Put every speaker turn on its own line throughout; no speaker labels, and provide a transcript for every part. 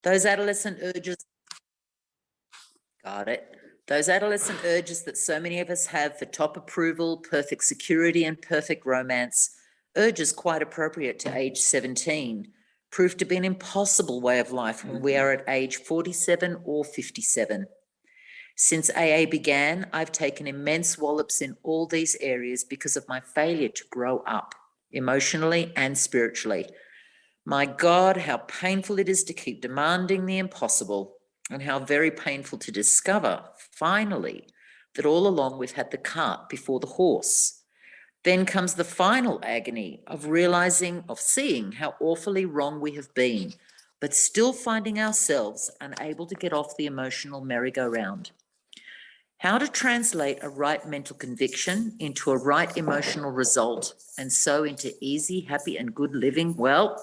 Those adolescent urges, got it. Those adolescent urges that so many of us have for top approval, perfect security, and perfect romance, urges quite appropriate to age 17, proved to be an impossible way of life when we are at age 47 or 57. Since AA began, I've taken immense wallops in all these areas because of my failure to grow up, emotionally and spiritually. My God, how painful it is to keep demanding the impossible, and how very painful to discover, finally, that all along we've had the cart before the horse. Then comes the final agony of seeing how awfully wrong we have been, but still finding ourselves unable to get off the emotional merry-go-round. How to translate a right mental conviction into a right emotional result, and so into easy, happy, and good living? Well,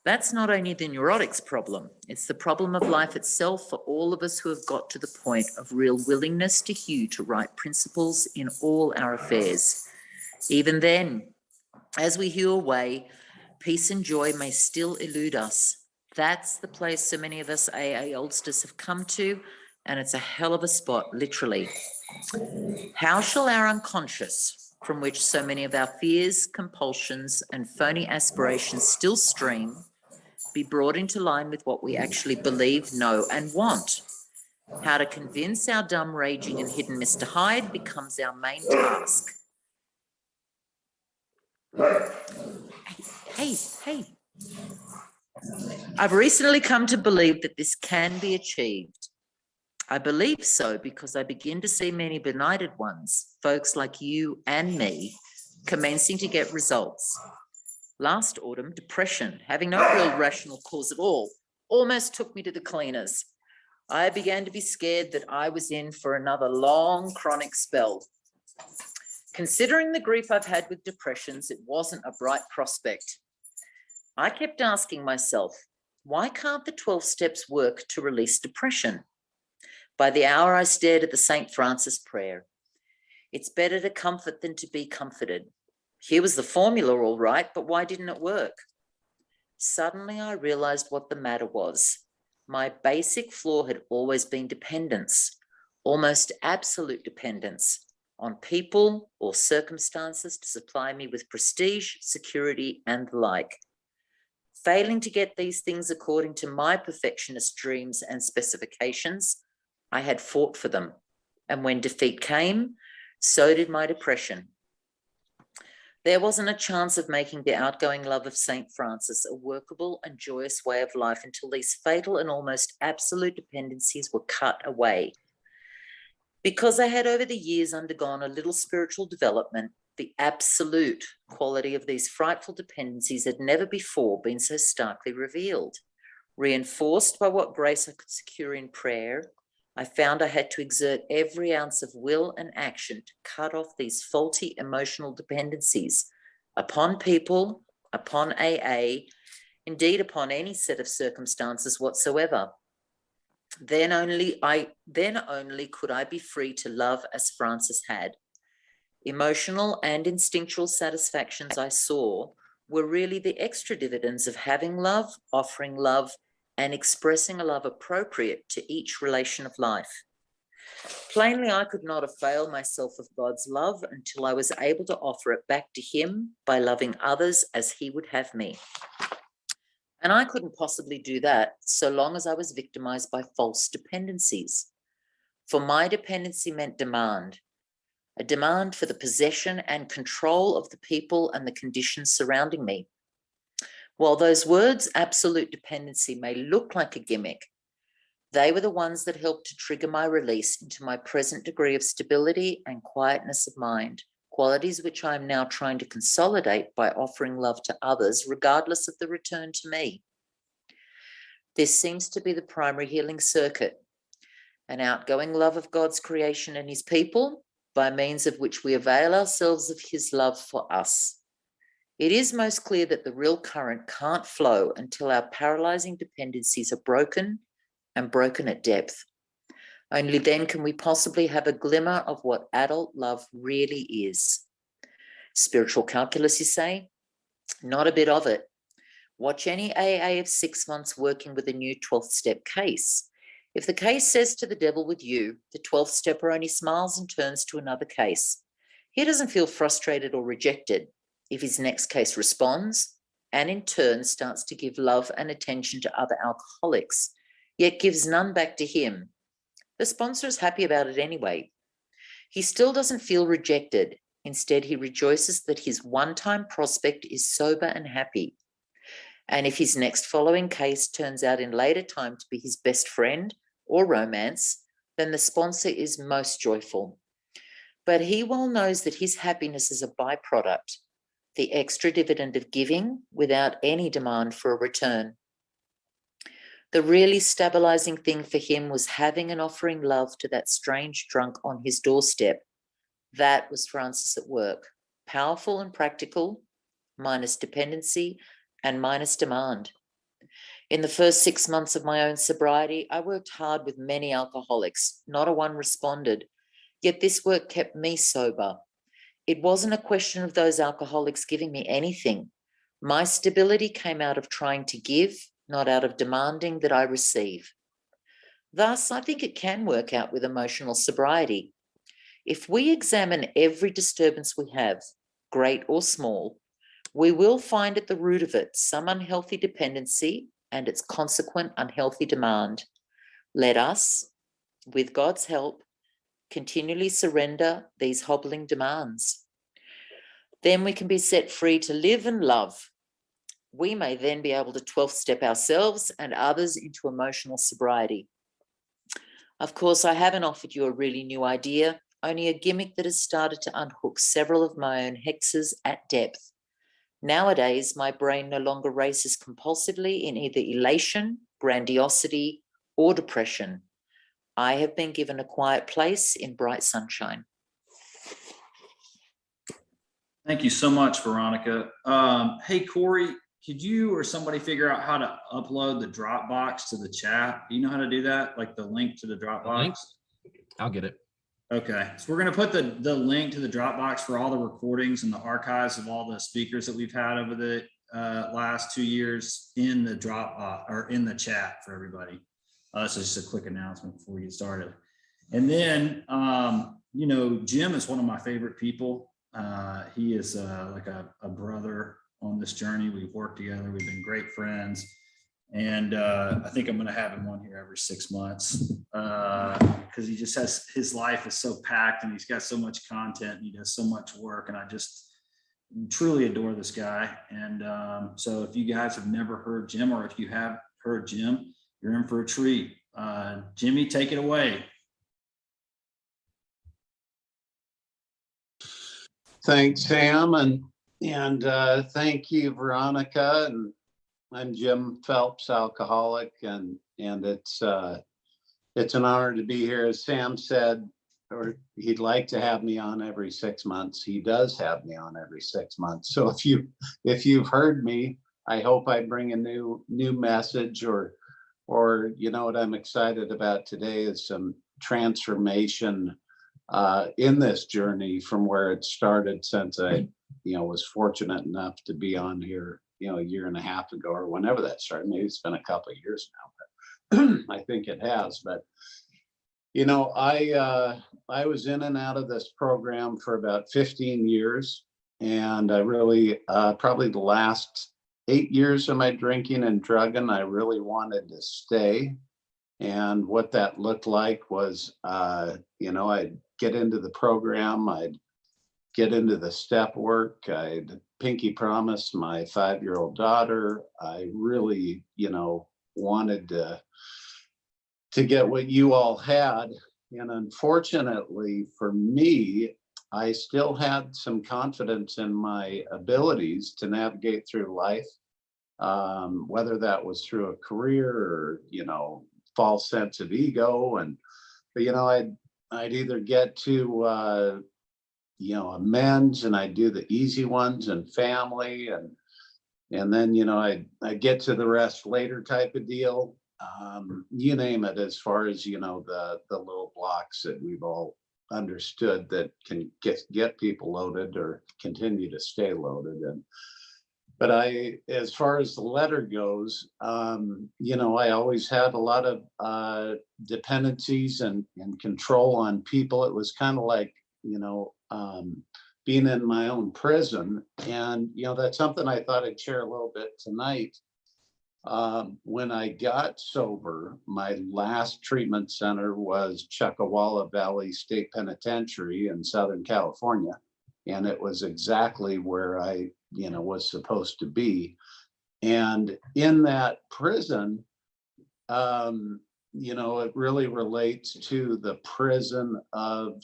that's not only the neurotic's problem, it's the problem of life itself for all of us who have got to the point of real willingness to hew to right principles in all our affairs. Even then, as we hew away, peace and joy may still elude us. That's the place so many of us AA oldsters have come to, and it's a hell of a spot, literally. How shall our unconscious, from which so many of our fears, compulsions, and phony aspirations still stream, be brought into line with what we actually believe, know, and want? How to convince our dumb, raging, and hidden Mr. Hyde becomes our main task. Hey. I've recently come to believe that this can be achieved. I believe so because I begin to see many benighted ones, folks like you and me, commencing to get results. Last autumn, depression, having no real rational cause at all, almost took me to the cleaners. I began to be scared that I was in for another long chronic spell. Considering the grief I've had with depressions, it wasn't a bright prospect. I kept asking myself, why can't the 12 steps work to release depression? By the hour, I stared at the St. Francis prayer. It's better to comfort than to be comforted. Here was the formula all right, but why didn't it work? Suddenly I realized what the matter was. My basic flaw had always been dependence, almost absolute dependence on people or circumstances to supply me with prestige, security, and the like. Failing to get these things according to my perfectionist dreams and specifications, I had fought for them. And when defeat came, so did my depression. There wasn't a chance of making the outgoing love of St. Francis a workable and joyous way of life until these fatal and almost absolute dependencies were cut away. Because I had over the years undergone a little spiritual development, the absolute quality of these frightful dependencies had never before been so starkly revealed. Reinforced by what grace I could secure in prayer, I found I had to exert every ounce of will and action to cut off these faulty emotional dependencies upon people, upon AA, indeed upon any set of circumstances whatsoever. Then only could I be free to love as Francis had. Emotional and instinctual satisfactions I saw were really the extra dividends of having love, offering love, and expressing a love appropriate to each relation of life. Plainly, I could not avail myself of God's love until I was able to offer it back to him by loving others as he would have me. And I couldn't possibly do that so long as I was victimized by false dependencies. For my dependency meant demand, a demand for the possession and control of the people and the conditions surrounding me. While those words, absolute dependency, may look like a gimmick, they were the ones that helped to trigger my release into my present degree of stability and quietness of mind, qualities which I am now trying to consolidate by offering love to others, regardless of the return to me. This seems to be the primary healing circuit, an outgoing love of God's creation and his people, by means of which we avail ourselves of his love for us. It is most clear that the real current can't flow until our paralyzing dependencies are broken, and broken at depth. Only then can we possibly have a glimmer of what adult love really is. Spiritual calculus, you say? Not a bit of it. Watch any AA of 6 months working with a new 12th step case. If the case says to the devil with you, the 12th stepper only smiles and turns to another case. He doesn't feel frustrated or rejected. If his next case responds, and in turn starts to give love and attention to other alcoholics, yet gives none back to him, the sponsor is happy about it anyway. He still doesn't feel rejected. Instead, he rejoices that his one-time prospect is sober and happy. And if his next following case turns out in later time to be his best friend or romance, then the sponsor is most joyful. But he well knows that his happiness is a byproduct, the extra dividend of giving without any demand for a return. The really stabilizing thing for him was having and offering love to that strange drunk on his doorstep. That was Francis at work, powerful and practical, minus dependency and minus demand. In the first 6 months of my own sobriety, I worked hard with many alcoholics. Not a one responded, yet this work kept me sober. It wasn't a question of those alcoholics giving me anything. My stability came out of trying to give, not out of demanding that I receive. Thus, I think it can work out with emotional sobriety. If we examine every disturbance we have, great or small, we will find at the root of it some unhealthy dependency and its consequent unhealthy demand. Let us, with God's help, continually surrender these hobbling demands. Then we can be set free to live and love. We may then be able to 12th step ourselves and others into emotional sobriety. Of course, I haven't offered you a really new idea, only a gimmick that has started to unhook several of my own hexes at depth. Nowadays, my brain no longer races compulsively in either elation, grandiosity, or depression. I have been given a quiet place in bright sunshine.
Thank you so much, Veronica. Hey, Corey, could you or somebody figure out how to upload the Dropbox to the chat? Do you know how to do that? Like the link to the Dropbox?
I'll get it.
Okay, so we're going to put the link to the Dropbox for all the recordings and the archives of all the speakers that we've had over the last 2 years in the Dropbox or in the chat for everybody. So just a quick announcement before we get started. And then, you know, Jim is one of my favorite people. He is like a brother on this journey. We've worked together. We've been great friends. And I think I'm going to have him on here every 6 months because he just has, his life is so packed and he's got so much content and he does so much work. And I just truly adore this guy. And so if you guys have never heard Jim, or if you have heard Jim, you're in for a treat. Jimmy, take it away.
Thanks, Sam, and thank you, Veronica. And I'm Jim Phelps, alcoholic, and it's an honor to be here. As Sam said, or he'd like to have me on every 6 months. He does have me on every 6 months. So if you've heard me, I hope I bring a new message, or you know what I'm excited about today is some transformation in this journey from where it started, since I was fortunate enough to be on here a year and a half ago, or whenever that started. Maybe it's been a couple of years now, but I think it has. But I was in and out of this program for about 15 years, and I really probably the last 8 years of my drinking and drugging, I really wanted to stay. And what that looked like was I'd get into the program, I'd get into the step work, I'd pinky promise my 5-year-old daughter. I really, wanted to get what you all had. And unfortunately for me, I still had some confidence in my abilities to navigate through life, whether that was through a career or, false sense of ego. But I'd either get to, amends, and I'd do the easy ones and family, and then, I'd get to the rest later type of deal. You name it, as far as, the little blocks that we've all understood that can get people loaded or continue to stay loaded. But as far as the letter goes, I always had a lot of dependencies and control on people. It was kind of like, being in my own prison. And, that's something I thought I'd share a little bit tonight. When I got sober, my last treatment center was Chuckawalla Valley State Penitentiary in Southern California. And it was exactly where I, was supposed to be. And in that prison, it really relates to the prison of,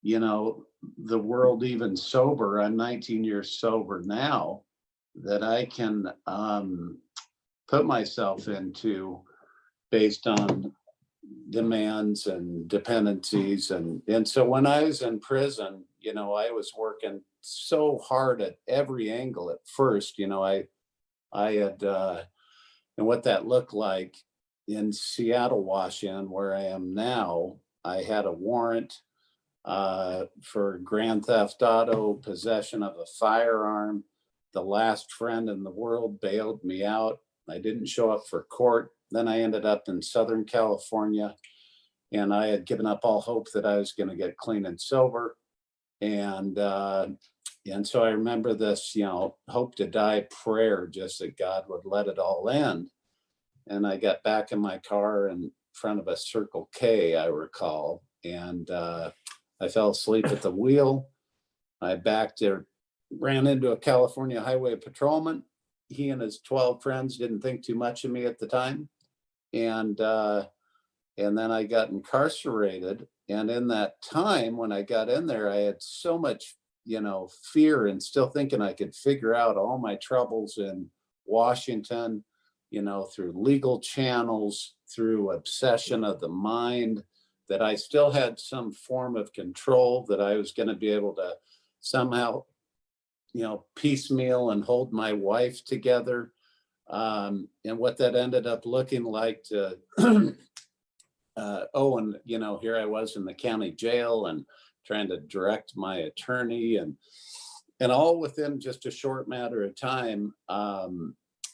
the world even sober. I'm 19 years sober now, that I can put myself into based on demands and dependencies. And so when I was in prison, I was working so hard at every angle at first. I had and what that looked like in Seattle, Washington, where I am now, I had a warrant for grand theft auto, possession of a firearm. The last friend in the world bailed me out. I didn't show up for court. Then I ended up in Southern California, and I had given up all hope that I was going to get clean and sober. And so I remember this, hope to die prayer, just that God would let it all end. And I got back in my car in front of a Circle K, I recall, and I fell asleep at the wheel. I backed there, ran into a California highway patrolman. He and his 12 friends didn't think too much of me at the time. And then I got incarcerated. And in that time, when I got in there, I had so much, fear, and still thinking I could figure out all my troubles in Washington, through legal channels, through obsession of the mind, that I still had some form of control, that I was going to be able to somehow, piecemeal and hold my wife together. And what that ended up looking like to, here I was in the county jail and trying to direct my attorney, and all within just a short matter of time.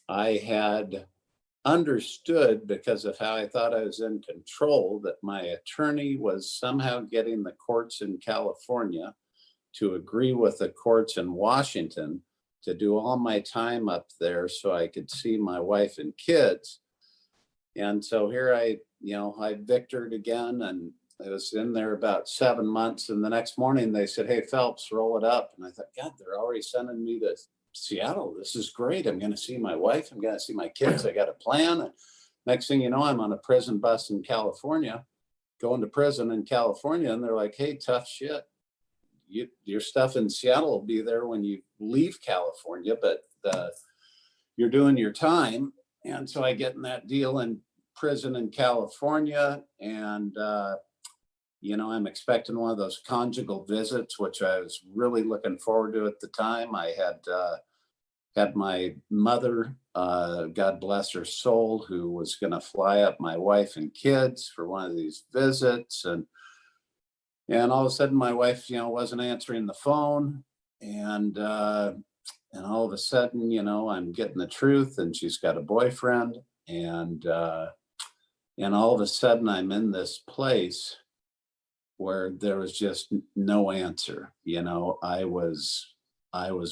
I had understood, because of how I thought I was in control, that my attorney was somehow getting the courts in California to agree with the courts in Washington to do all my time up there so I could see my wife and kids. And so here I victored again, and I was in there about 7 months. And the next morning they said, "Hey, Phelps, roll it up." And I thought, God, they're already sending me to Seattle. This is great. I'm going to see my wife. I'm going to see my kids. I got a plan. And next thing you know, I'm on a prison bus in California, going to prison in California. And they're like, "Hey, tough shit. Your stuff in Seattle will be there when you leave California, but you're doing your time." And so I get in that deal in prison in California, and I'm expecting one of those conjugal visits, which I was really looking forward to at the time. I had my mother, God bless her soul, who was going to fly up my wife and kids for one of these visits, and all of a sudden my wife, wasn't answering the phone, and all of a sudden, I'm getting the truth, and she's got a boyfriend, and all of a sudden I'm in this place where there was just no answer. I was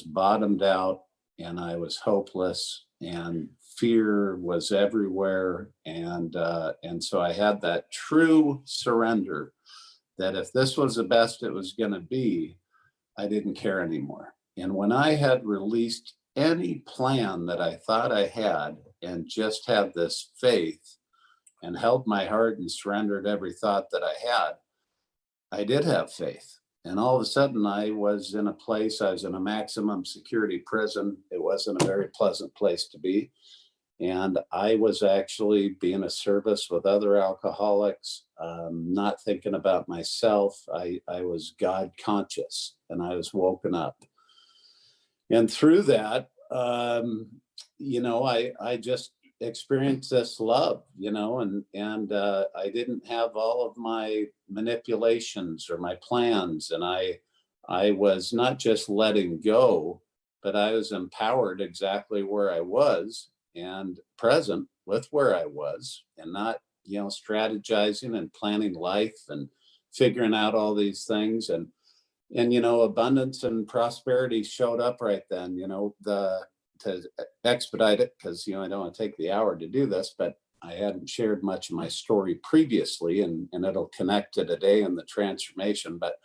bottomed out, and I was hopeless, and fear was everywhere. And so I had that true surrender that if this was the best it was going to be, I didn't care anymore. And when I had released any plan that I thought I had, and just had this faith and held my heart and surrendered every thought that I had, I did have faith. And all of a sudden I was in a place, I was in a maximum security prison. It wasn't a very pleasant place to be. And I was actually being of service with other alcoholics, not thinking about myself. I was God conscious, and I was woken up. And through that, I just experienced this love, and I didn't have all of my manipulations or my plans. And I was not just letting go, but I was empowered exactly where I was and present with where I was, and not, strategizing and planning life and figuring out all these things. And abundance and prosperity showed up right then, to expedite it, because I don't want to take the hour to do this, but I hadn't shared much of my story previously, and it'll connect to today in the transformation. But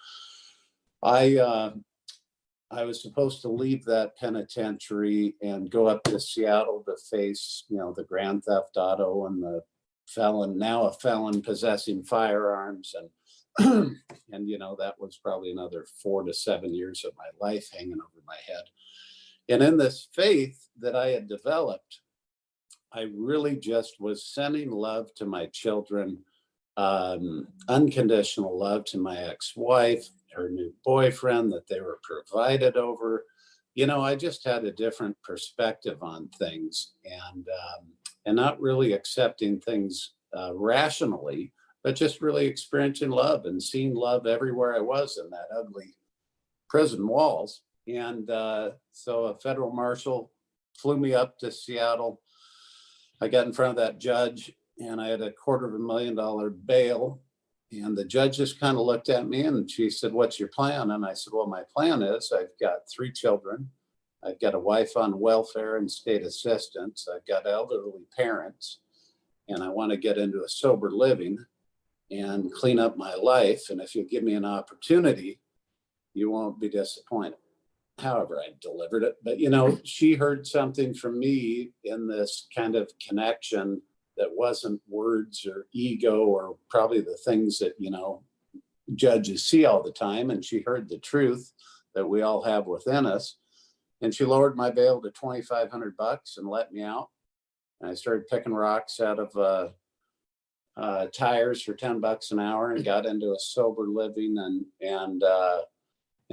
I was supposed to leave that penitentiary and go up to Seattle to face, the grand theft auto and the now a felon possessing firearms. And, and, that was probably another 4 to 7 years of my life hanging over my head. And in this faith that I had developed, I really just was sending love to my children, unconditional love to my ex-wife, her new boyfriend, that they were provided over. I just had a different perspective on things, and not really accepting things rationally, but just really experiencing love and seeing love everywhere I was in that ugly prison walls. And so a federal marshal flew me up to Seattle. I got in front of that judge, and I had a $250,000 bail. And the judge just kind of looked at me, and she said, "What's your plan?" And I said, "Well, my plan is I've got 3 children. I've got a wife on welfare and state assistance. I've got elderly parents, and I want to get into a sober living and clean up my life. And if you give me an opportunity, you won't be disappointed." However, I delivered it. But, she heard something from me in this kind of connection that wasn't words or ego or probably the things that, judges see all the time. And she heard the truth that we all have within us. And she lowered my bail to $2,500 and let me out. And I started picking rocks out of tires for $10 an hour and got into a sober living. And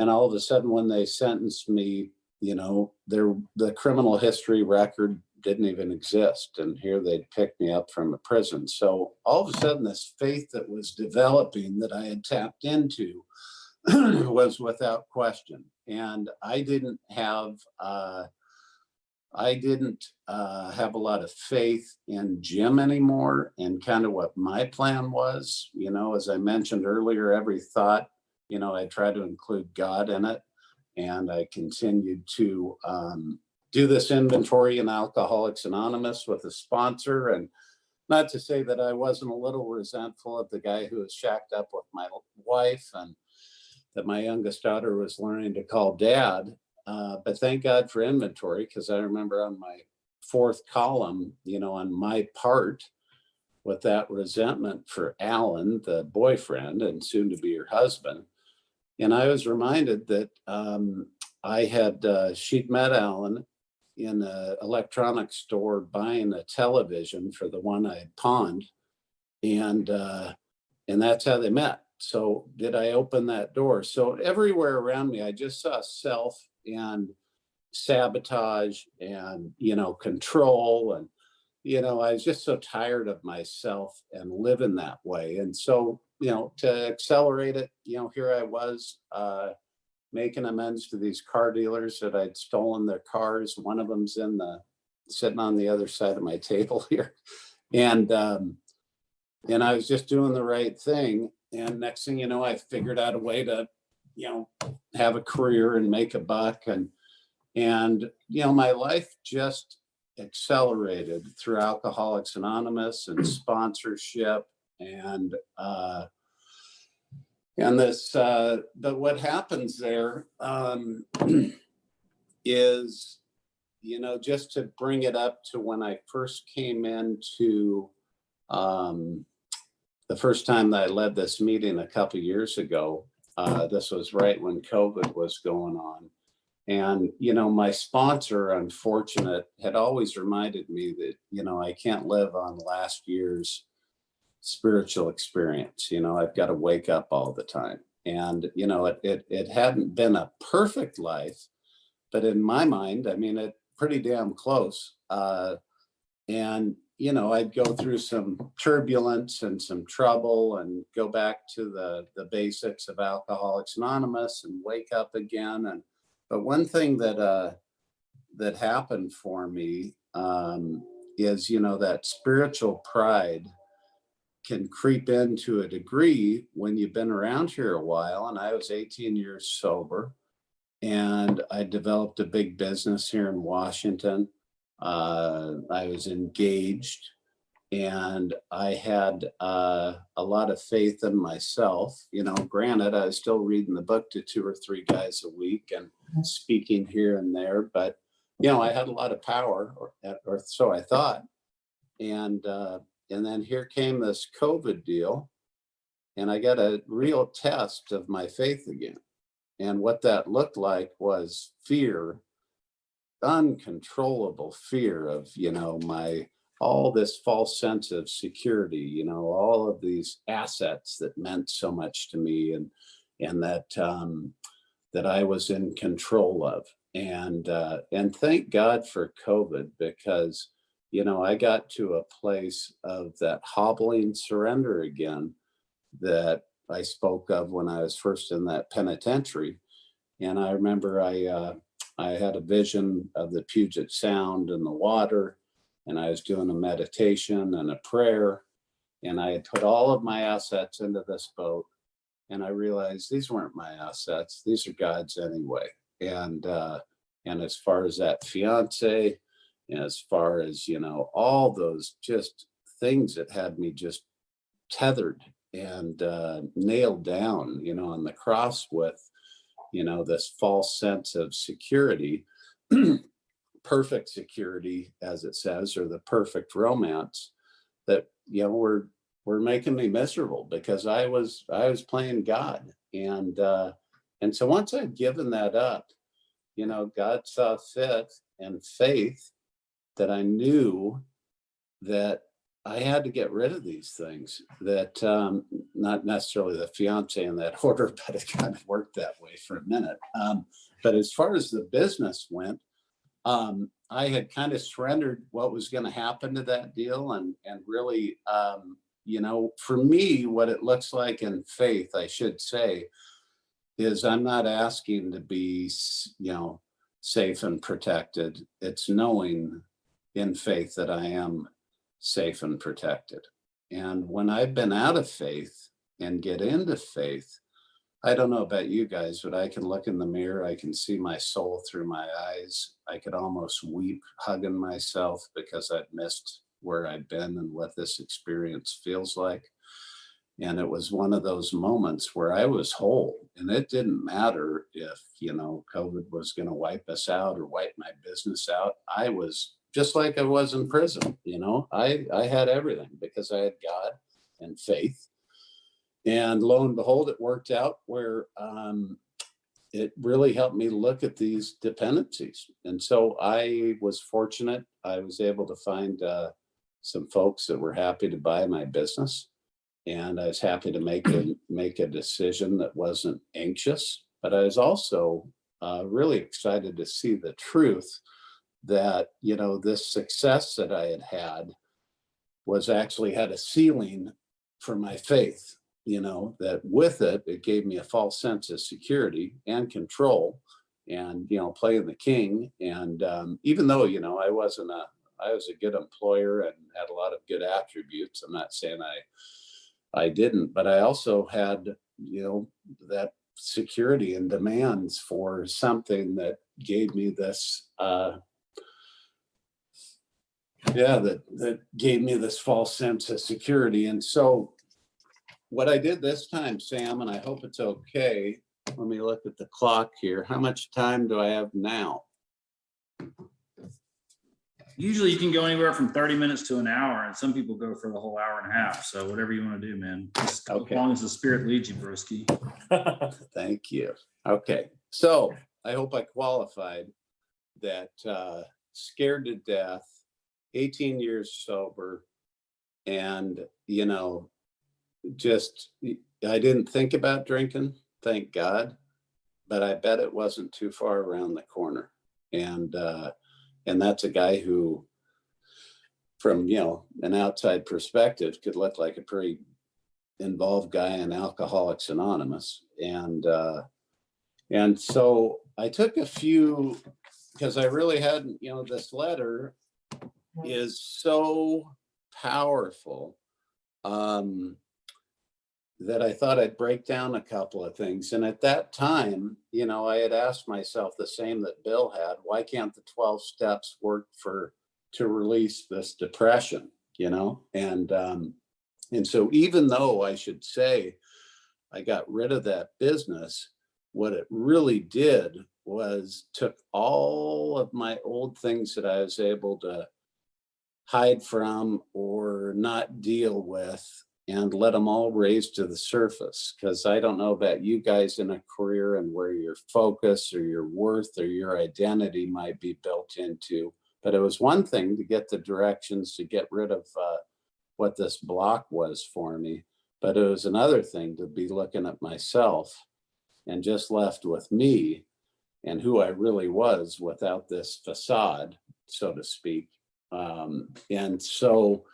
all of a sudden, when they sentenced me, the criminal history record didn't even exist. And here they'd picked me up from a prison. So all of a sudden, this faith that was developing that I had tapped into was without question. And I didn't have a lot of faith in Jim anymore, and kind of what my plan was. As I mentioned earlier, every thought, I tried to include God in it. And I continued to do this inventory in Alcoholics Anonymous with a sponsor. And not to say that I wasn't a little resentful of the guy who was shacked up with my wife, and that my youngest daughter was learning to call dad. But thank God for inventory, because I remember on my 4th column, on my part, with that resentment for Alan, the boyfriend and soon to be her husband. And I was reminded that she'd met Alan in an electronics store buying a television for the one I had pawned. And that's how they met. So did I open that door? So everywhere around me, I just saw self and sabotage and, control. And, I was just so tired of myself and living that way. And so, to accelerate it, here I was making amends to these car dealers that I'd stolen their cars. One of them's sitting on the other side of my table here. And I was just doing the right thing. And next thing you know, I figured out a way to, have a career and make a buck. And my life just accelerated through Alcoholics Anonymous and sponsorship and this, but what happens there is, just to bring it up to when I first came into the first time that I led this meeting a couple of years ago. This was right when COVID was going on. And, my sponsor, unfortunate, had always reminded me that, I can't live on last year's spiritual experience. I've got to wake up all the time. And, it hadn't been a perfect life, but in my mind, it pretty damn close. And, I'd go through some turbulence and some trouble and go back to the basics of Alcoholics Anonymous and wake up again. But one thing that that happened for me is, that spiritual pride can creep into a degree when you've been around here a while. And I was 18 years sober, and I developed a big business here in Washington. I was engaged, and I had a lot of faith in myself. Granted, I was still reading the book to 2 or 3 guys a week and speaking here and there, but I had a lot of power, or so I thought. And then here came this COVID deal, and I got a real test of my faith again. And what that looked like was fear, uncontrollable fear of, all this false sense of security, all of these assets that meant so much to me, and that I was in control of. And thank God for COVID, because, I got to a place of that hobbling surrender again that I spoke of when I was first in that penitentiary. And I remember I had a vision of the Puget Sound and the water, and I was doing a meditation and a prayer, and I had put all of my assets into this boat, and I realized these weren't my assets; these are God's anyway. And as far as that fiance, as far as all those just things that had me just tethered and nailed down, on the cross with, this false sense of security, perfect security, as it says, or the perfect romance that, were making me miserable because I was playing God. And so once I'd given that up, God saw fit and faith that I knew that I had to get rid of these things, that not necessarily the fiance in that order, but it kind of worked that way for a minute. But as far as the business went, I had kind of surrendered what was going to happen to that deal. And really, for me, what it looks like in faith, I should say, is I'm not asking to be, safe and protected. It's knowing in faith that I am safe and protected. And when I've been out of faith and get into faith, I don't know about you guys, but I can look in the mirror. I can see my soul through my eyes. I could almost weep hugging myself because I'd missed where I'd been and what this experience feels like. And it was one of those moments where I was whole, and it didn't matter if, COVID was going to wipe us out or wipe my business out. I was just like I was in prison. I had everything because I had God and faith. And lo and behold, it worked out where it really helped me look at these dependencies. And so I was fortunate. I was able to find some folks that were happy to buy my business. And I was happy to make a decision that wasn't anxious, but I was also really excited to see the truth that, this success that I had was actually had a ceiling for my faith, that with it, it gave me a false sense of security and control and, playing the king. And even though, I was a good employer and had a lot of good attributes, I'm not saying I didn't, but I also had, that security and demands for something that gave me this, that gave me this false sense of security. And so what I did this time, Sam, and I hope it's okay, let me look at the clock here. How much time do I have now?
Usually you can go anywhere from 30 minutes to an hour, and some people go for the whole hour and a half. So whatever you want to do, man. Just
Okay.
As long as the spirit leads you, broski.
Thank you. Okay. So I hope I qualified that scared to death, 18 years sober, and, just, I didn't think about drinking, thank God, but I bet it wasn't too far around the corner. And that's a guy who, from, an outside perspective, could look like a pretty involved guy in Alcoholics Anonymous. And so I took a few because I really hadn't, this letter is so powerful, that I thought I'd break down a couple of things. And at that time, I had asked myself the same that Bill had: why can't the 12 steps work to release this depression? And so even though I should say I got rid of that business, what it really did was took all of my old things that I was able to hide from or not deal with, and let them all raise to the surface. Because I don't know about you guys in a career and where your focus or your worth or your identity might be built into, but it was one thing to get the directions to get rid of what this block was for me, but it was another thing to be looking at myself and just left with me and who I really was without this facade, so to speak. And so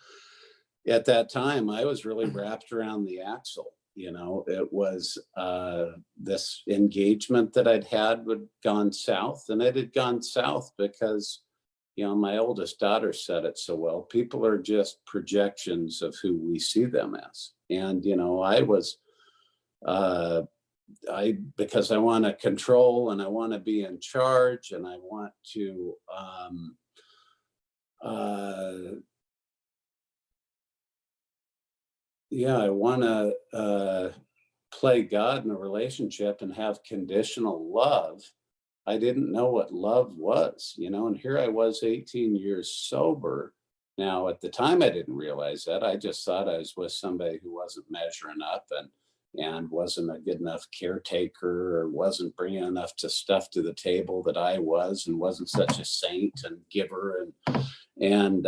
at that time, I was really wrapped around the axle. It was this engagement that I'd had would gone south, and it had gone south because, my oldest daughter said it so well: people are just projections of who we see them as. And, I was, because I want to control and I want to be in charge and I want to, I want to play God in a relationship and have conditional love. I didn't know what love was, and here I was 18 years sober. Now, at the time, I didn't realize that. I just thought I was with somebody who wasn't measuring up and wasn't a good enough caretaker, or wasn't bringing enough stuff to the table that I was, and wasn't such a saint and giver. And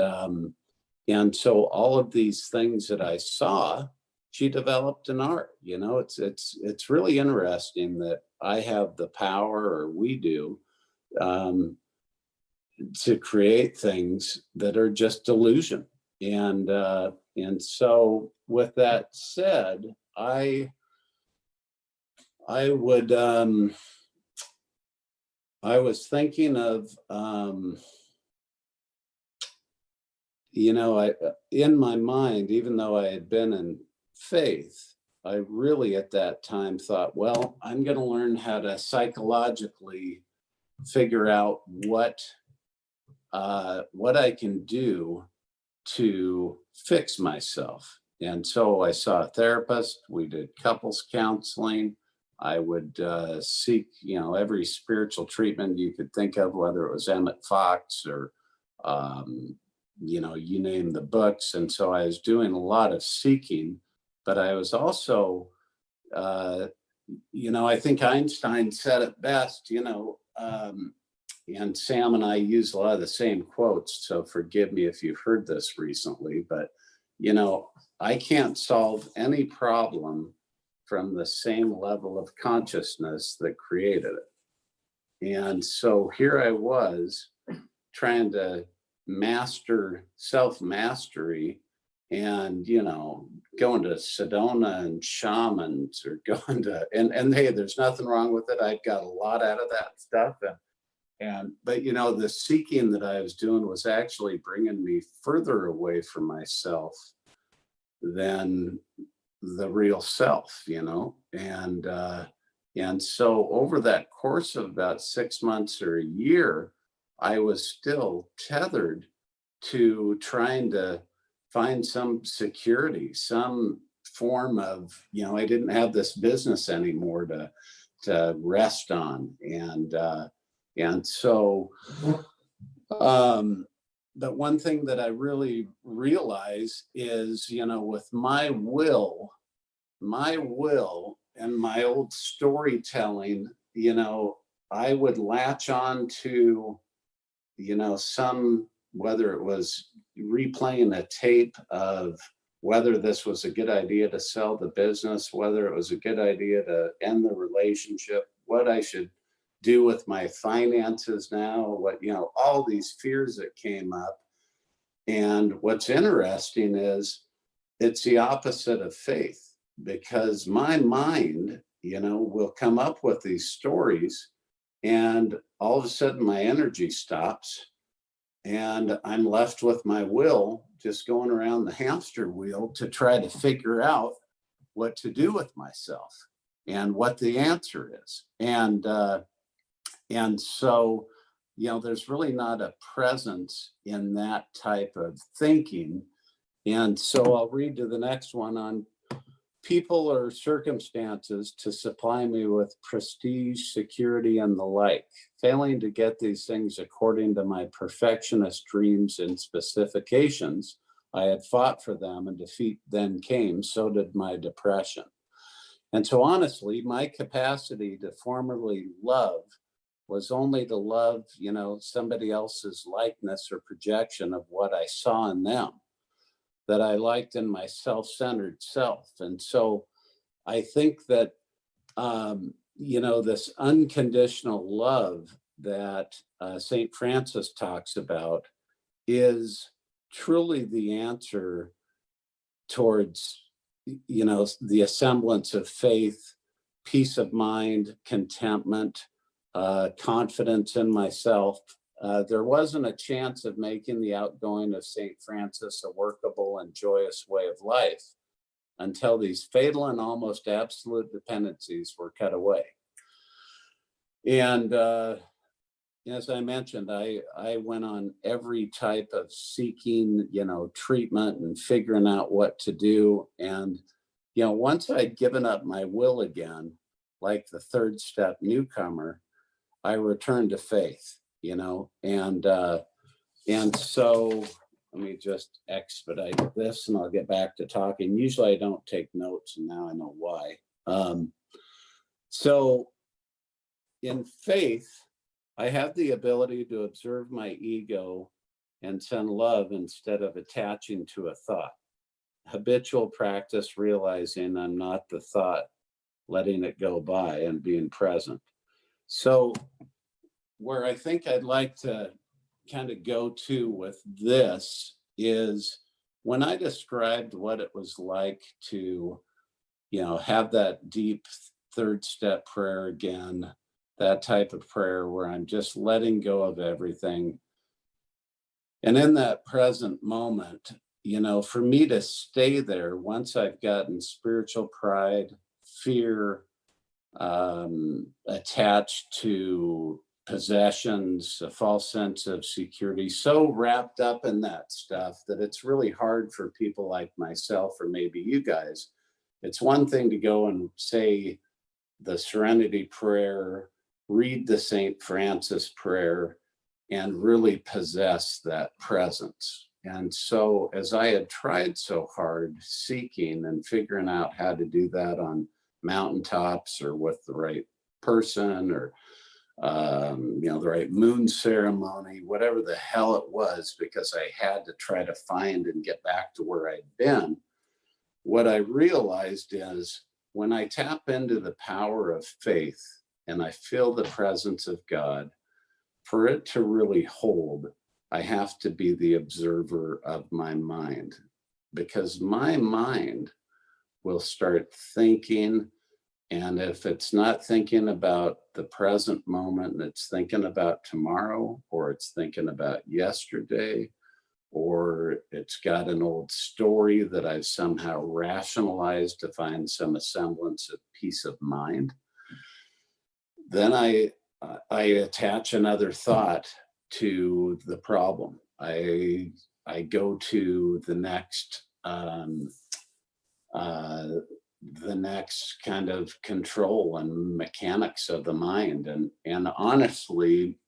so all of these things that I saw, she developed an art. It's really interesting that I have the power, or we do, to create things that are just delusion. And so with that said, I was thinking of, in my mind, even though I had been in faith, I really at that time thought, well, I'm going to learn how to psychologically figure out what I can do to fix myself. And so I saw a therapist. We did couples counseling. I would seek, every spiritual treatment you could think of, whether it was Emmett Fox or, you name the books. And so I was doing a lot of seeking, but I was also, I think Einstein said it best, and Sam and I use a lot of the same quotes, so forgive me if you've heard this recently, but, I can't solve any problem from the same level of consciousness that created it. And so here I was trying to master self-mastery and, going to Sedona and shamans, or going to, and hey, there's nothing wrong with it. I got a lot out of that stuff. But the seeking that I was doing was actually bringing me further away from myself than the real self, and so over that course of about 6 months or a year, I was still tethered to trying to find some security, some form of, I didn't have this business anymore to rest on. And so, but one thing that I really realize is, with my will and my old storytelling, I would latch on to, some, whether it was replaying a tape of whether this was a good idea to sell the business, whether it was a good idea to end the relationship, what I should do with my finances now, what, all these fears that came up. And what's interesting is it's the opposite of faith, because my mind, will come up with these stories And all of a sudden my energy stops and I'm left with my will just going around the hamster wheel to try to figure out what to do with myself and what the answer is. And so, there's really not a presence in that type of thinking. And so I'll read to the next one on people or circumstances to supply me with prestige, security, and the like. Failing to get these things according to my perfectionist dreams and specifications, I had fought for them and defeat then came. So did my depression. And so honestly, my capacity to formerly love was only to love, somebody else's likeness or projection of what I saw in them that I liked in my self-centered self. And so I think that, this unconditional love that St. Francis talks about is truly the answer towards, the semblance of faith, peace of mind, contentment, confidence in myself. There wasn't a chance of making the outgoing of St. Francis a workable and joyous way of life until these fatal and almost absolute dependencies were cut away. And as I mentioned, I went on every type of seeking, treatment and figuring out what to do. And, once I'd given up my will again, like the third step newcomer, I returned to faith, and so let me just expedite this and I'll get back to talking. Usually I don't take notes and now I know why. So in faith, I have the ability to observe my ego and send love instead of attaching to a thought. Habitual practice, realizing I'm not the thought, letting it go by and being present. So where I think I'd like to kind of go to with this is when I described what it was like to, have that deep third step prayer again, that type of prayer where I'm just letting go of everything. And in that present moment, for me to stay there once I've gotten spiritual pride, fear, attached to possessions, a false sense of security, so wrapped up in that stuff that it's really hard for people like myself or maybe you guys. It's one thing to go and say the Serenity Prayer, read the St. Francis prayer, and really possess that presence. And so as I had tried so hard seeking and figuring out how to do that on mountaintops or with the right person or the right moon ceremony, whatever the hell it was, because I had to try to find and get back to where I'd been. What I realized is when I tap into the power of faith and I feel the presence of God, for it to really hold, I have to be the observer of my mind, because my mind will start thinking. And if it's not thinking about the present moment and it's thinking about tomorrow, or it's thinking about yesterday, or it's got an old story that I've somehow rationalized to find some semblance of peace of mind, then I attach another thought to the problem. I go to the next kind of control and mechanics of the mind. And honestly,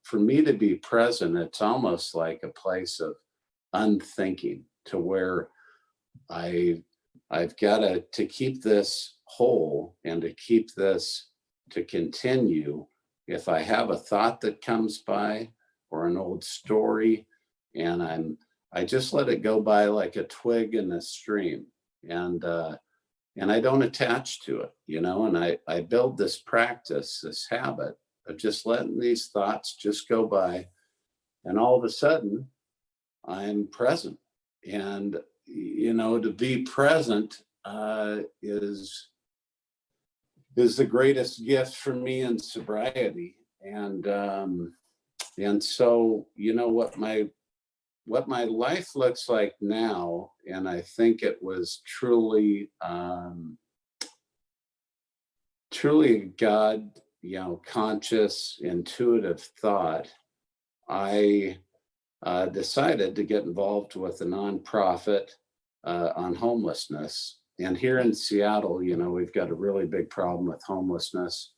for me to be present, it's almost like a place of unthinking, to where I've got to keep this whole and to keep this to continue. If I have a thought that comes by or an old story, and I just let it go by like a twig in a stream, and I don't attach to it, and I build this practice, this habit of just letting these thoughts just go by, and all of a sudden I'm present. And to be present is is the greatest gift for me in sobriety. And so, you know, what my life looks like now, and I think it was truly, truly God, you know, conscious, intuitive thought. I decided to get involved with a nonprofit on homelessness. And here in Seattle, you know, we've got a really big problem with homelessness.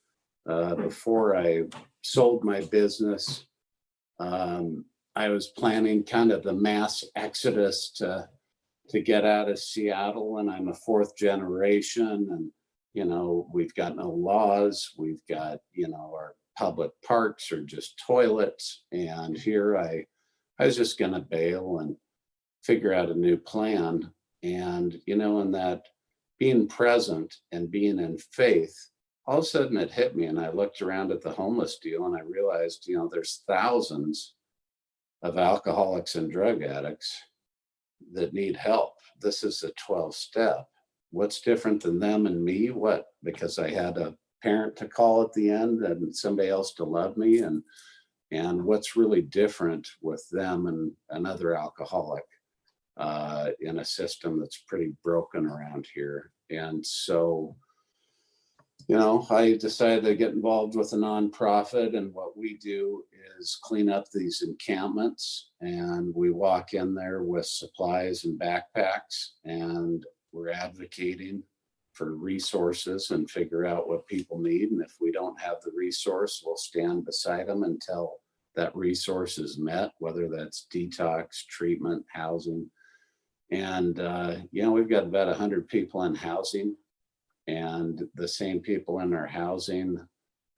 Before I sold my business, I was planning kind of the mass exodus to get out of Seattle, and I'm a fourth generation, and you know, we've got no laws. We've got, you know, our public parks are just toilets. And here I was just going to bail and figure out a new plan. And, you know, in that being present and being in faith, all of a sudden it hit me. And I looked around at the homeless deal and I realized, you know, there's thousands of alcoholics and drug addicts that need help. This is a 12 step. What's different than them and me? What? Because I had a parent to call at the end and somebody else to love me. And what's really different with them and another alcoholic in a system that's pretty broken around here? And so, you know, I decided to get involved with a nonprofit, and what we do is clean up these encampments, and we walk in there with supplies and backpacks, and we're advocating for resources and figure out what people need. And if we don't have the resource, we'll stand beside them until that resource is met, whether that's detox, treatment, housing. And, you know, we've got about 100 people in housing, and the same people in our housing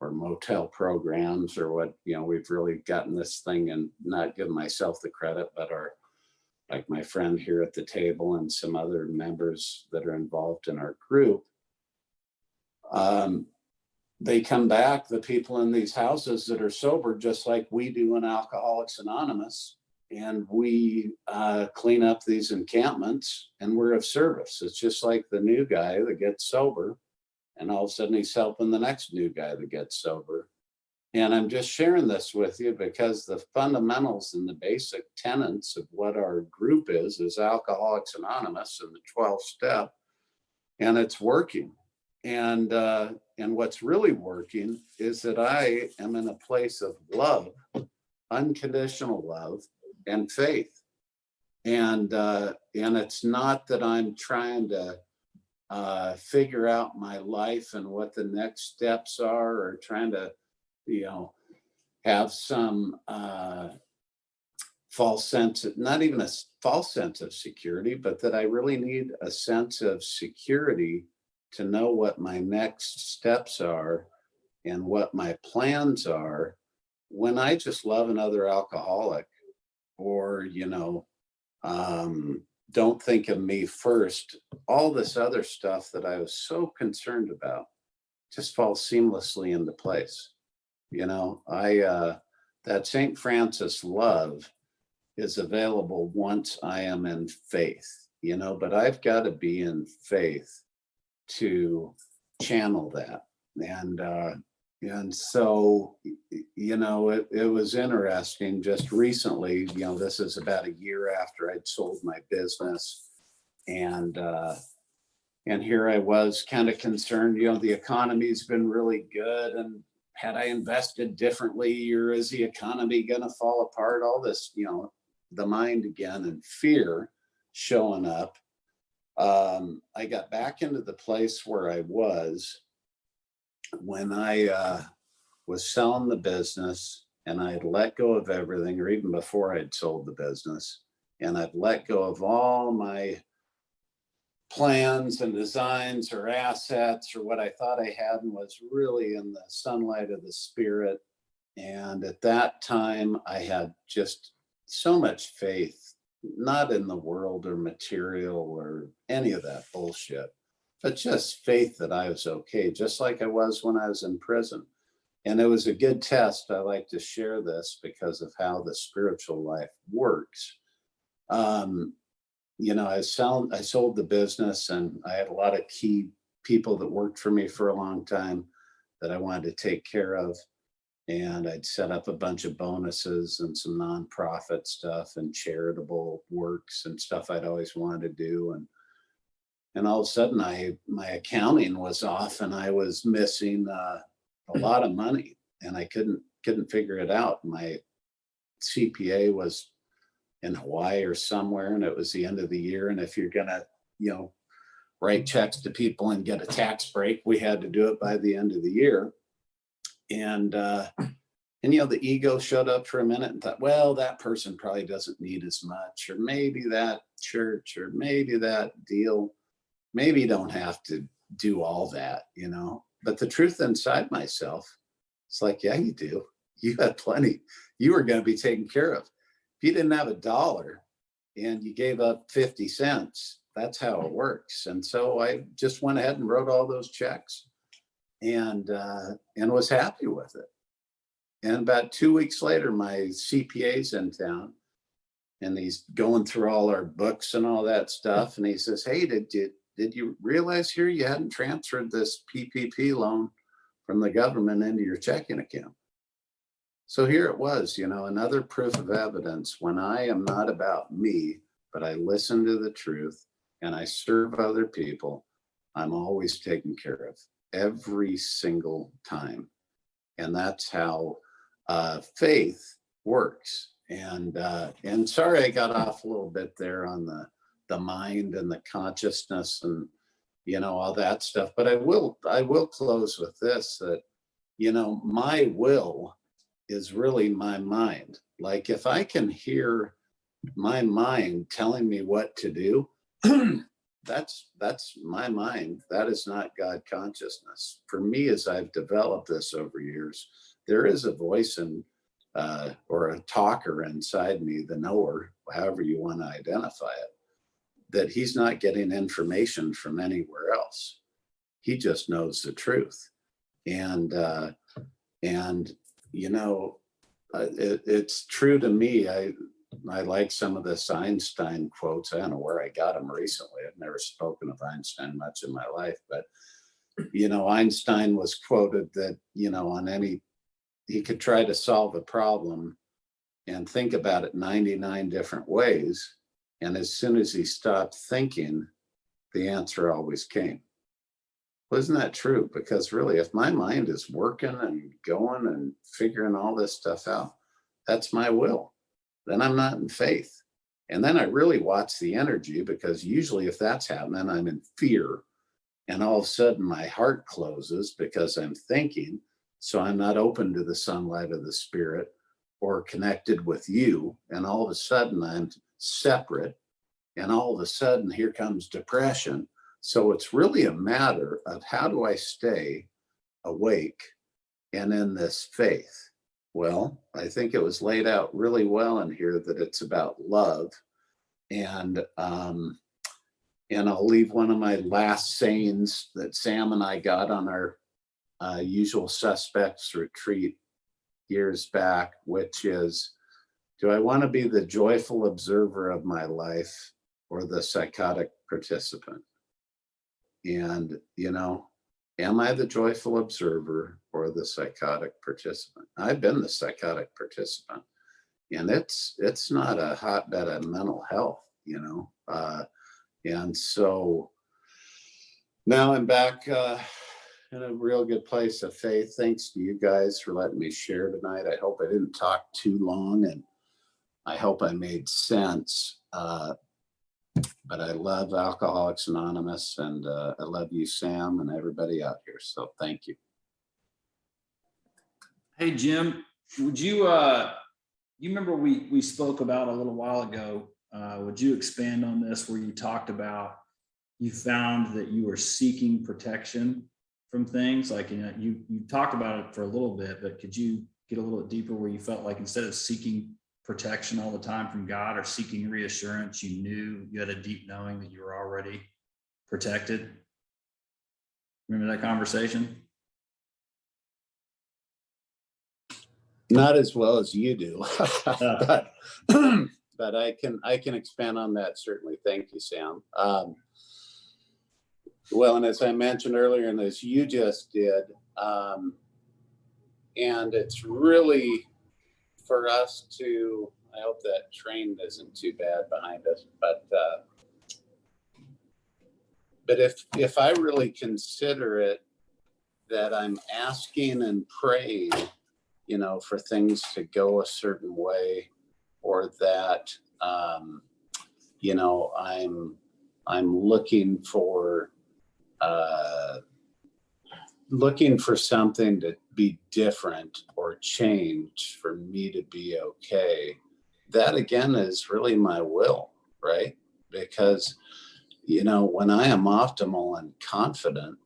or motel programs or what, you know, we've really gotten this thing, and not giving myself the credit, but our, like my friend here at the table and some other members that are involved in our group, they come back, the people in these houses that are sober, just like we do in Alcoholics Anonymous, and we clean up these encampments, and we're of service. It's just like the new guy that gets sober, and all of a sudden he's helping the next new guy that gets sober. And I'm just sharing this with you because the fundamentals and the basic tenets of what our group is Alcoholics Anonymous and the 12 step, and it's working. And what's really working is that I am in a place of love, unconditional love and faith. And it's not that I'm trying to figure out my life and what the next steps are, or trying to, you know, have some false sense, not even a false sense of security, but that I really need a sense of security to know what my next steps are and what my plans are when I just love another alcoholic, or, you know, don't think of me first. All this other stuff that I was so concerned about just falls seamlessly into place. You know, that St. Francis love is available once I am in faith, you know, but I've got to be in faith to channel that. And so, you know, it was interesting just recently, you know, this is about a year after I'd sold my business, and here I was kind of concerned, you know, the economy's been really good, and had I invested differently, or is the economy going to fall apart? All this, you know, the mind again, and fear showing up. I got back into the place where I was when I was selling the business, and I'd let go of everything, or even before I'd sold the business, and I'd let go of all my plans and designs or assets or what I thought I had, and was really in the sunlight of the spirit. And at that time, I had just so much faith, not in the world or material or any of that bullshit, but just faith that I was okay, just like I was when I was in prison. And it was a good test. I like to share this because of how the spiritual life works. You know, I sold the business, and I had a lot of key people that worked for me for a long time that I wanted to take care of. And I'd set up a bunch of bonuses and some nonprofit stuff and charitable works and stuff I'd always wanted to do. And all of a sudden my accounting was off and I was missing a lot of money and I couldn't figure it out. My CPA was in Hawaii or somewhere, and it was the end of the year. And if you're gonna, write checks to people and get a tax break, we had to do it by the end of the year. And the ego showed up for a minute and thought, well, that person probably doesn't need as much, or maybe that church, or maybe that deal, maybe you don't have to do all that, But the truth inside myself, it's like, yeah, you do. You had plenty. You were going to be taken care of. If you didn't have $1 and you gave up 50 cents, that's how it works. And so I just went ahead and wrote all those checks and was happy with it. And about 2 weeks later, my CPA's in town and he's going through all our books and all that stuff. And he says, hey, did you realize here you hadn't transferred this PPP loan from the government into your checking account? So here it was, another proof of evidence. When I am not about me, but I listen to the truth and I serve other people, I'm always taken care of every single time. And that's how faith works. And sorry, I got off a little bit there on the mind and the consciousness and, all that stuff. But I will close with this, that, my will is really my mind. Like if I can hear my mind telling me what to do, that's my mind. That is not God consciousness. For me, as I've developed this over years, there is a voice or a talker inside me, the knower, however you want to identify it, that he's not getting information from anywhere else. He just knows the truth. And it's true to me. I like some of this Einstein quotes. I don't know where I got them recently. I've never spoken of Einstein much in my life, but Einstein was quoted that, he could try to solve a problem and think about it 99 different ways. And as soon as he stopped thinking, the answer always came. Well, isn't that true? Because really, if my mind is working and going and figuring all this stuff out, that's my will. Then I'm not in faith. And then I really watch the energy, because usually if that's happening, I'm in fear. And all of a sudden my heart closes because I'm thinking. So I'm not open to the sunlight of the spirit or connected with you. And all of a sudden I'm separate. And all of a sudden here comes depression. So it's really a matter of how do I stay awake and in this faith? Well, I think it was laid out really well in here that it's about love. And I'll leave one of my last sayings that Sam and I got on our Usual Suspects retreat years back, which is, do I want to be the joyful observer of my life or the psychotic participant? And, am I the joyful observer or the psychotic participant? I've been the psychotic participant, and it's not a hotbed of mental health, and so now I'm back in a real good place of faith. Thanks to you guys for letting me share tonight. I hope I didn't talk too long, and I hope I made sense. But I love Alcoholics Anonymous, and I love you, Sam, and everybody out here. So thank you.
Hey, Jim, would you, you remember we spoke about a little while ago, would you expand on this, where you talked about, you found that you were seeking protection from things like, you talked about it for a little bit, but could you get a little bit deeper, where you felt like instead of seeking protection all the time from God or seeking reassurance, you knew, you had a deep knowing that you were already protected? Remember that conversation?
Not as well as you do, but I can expand on that, certainly. Thank you, Sam. Well, and as I mentioned earlier, and as you just did, and it's really for us to, I hope that train isn't too bad behind us, but if I really consider it that I'm asking and praying, you know, for things to go a certain way, or that, you know, I'm looking for something to be different or change for me to be okay. That again is really my will, right? Because, you know, when I am optimal and confident,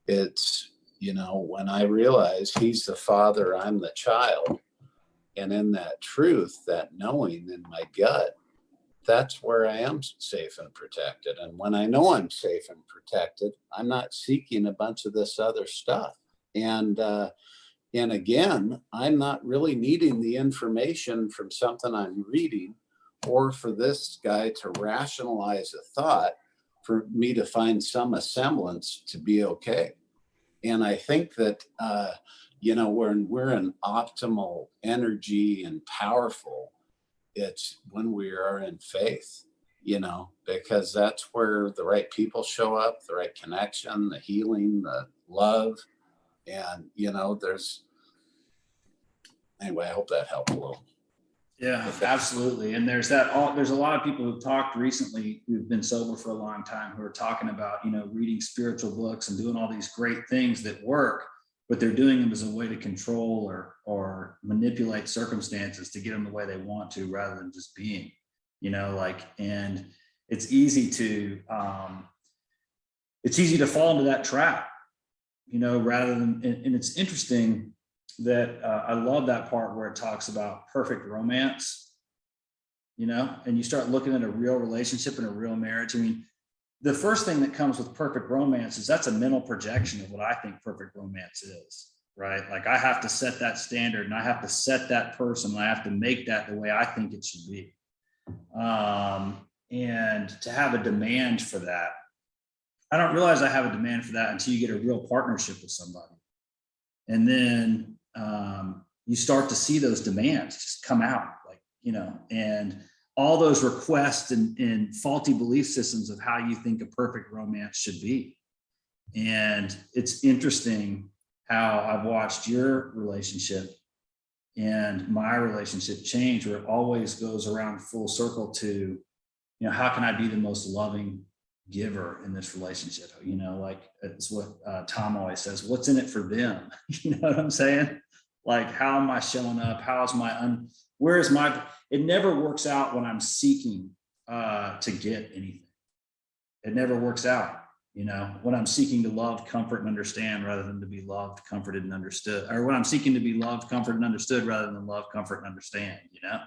it's, you know, when I realize he's the father, I'm the child. And in that truth, that knowing in my gut, that's where I am safe and protected. And when I know I'm safe and protected, I'm not seeking a bunch of this other stuff. And again, I'm not really needing the information from something I'm reading, or for this guy to rationalize a thought for me to find some semblance to be okay. And I think that, you know, when we're in optimal energy and powerful, it's when we are in faith, you know, because that's where the right people show up, the right connection, the healing, the love. And, you know, anyway, I hope that helped a little.
Yeah, absolutely. And there's a lot of people who've talked recently who've been sober for a long time who are talking about, you know, reading spiritual books and doing all these great things that work, but they're doing them as a way to control or manipulate circumstances to get them the way they want to, rather than just being, you know, like, and it's easy to fall into that trap, you know, rather than, and it's interesting that I love that part where it talks about perfect romance, you know, and you start looking at a real relationship and a real marriage. I mean, the first thing that comes with perfect romance is that's a mental projection of what I think perfect romance is, right? Like I have to set that standard, and I have to set that person, and I have to make that the way I think it should be. And to have a demand for that, I don't realize I have a demand for that until you get a real partnership with somebody. And then you start to see those demands just come out, like, you know, and all those requests and faulty belief systems of how you think a perfect romance should be. And it's interesting how I've watched your relationship and my relationship change, where it always goes around full circle to, you know, how can I be the most loving giver in this relationship? You know, like it's what Tom always says, what's in it for them? You know what I'm saying? Like, how am I showing up? How's where is my, it never works out when I'm seeking to get anything. It never works out, you know, when I'm seeking to love, comfort, and understand rather than to be loved, comforted, and understood, or when I'm seeking to be loved, comforted, and understood rather than love, comfort, and understand, you know?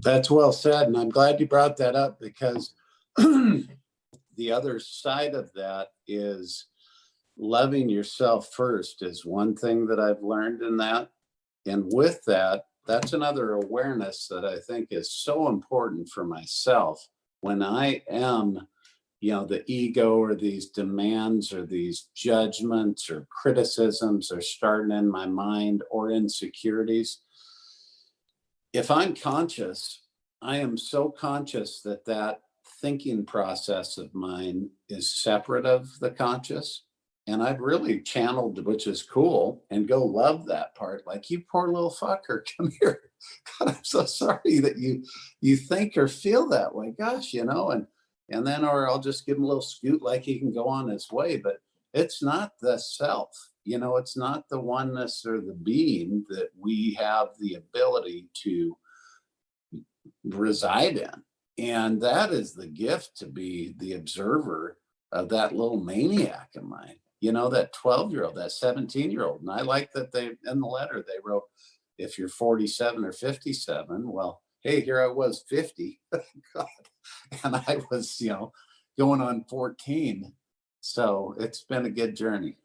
That's well said. And I'm glad you brought that up, because the other side of that is loving yourself first is one thing that I've learned in that. And with that, that's another awareness that I think is so important for myself. When I am, you know, the ego or these demands or these judgments or criticisms are starting in my mind, or insecurities, if I'm conscious, I am so conscious that that thinking process of mine is separate of the conscious. And I've really channeled, which is cool, and go love that part. Like, you poor little fucker, come here. God, I'm so sorry that you think or feel that way. Gosh, you know, and then, or I'll just give him a little scoot like he can go on his way. But it's not the self, you know, it's not the oneness or the being that we have the ability to reside in. And that is the gift, to be the observer of that little maniac of mine, you know, that 12-year-old, that 17-year-old. And I like that they, in the letter, they wrote, if you're 47 or 57, well, hey, here I was 50. God. And I was, you know, going on 14. So it's been a good journey.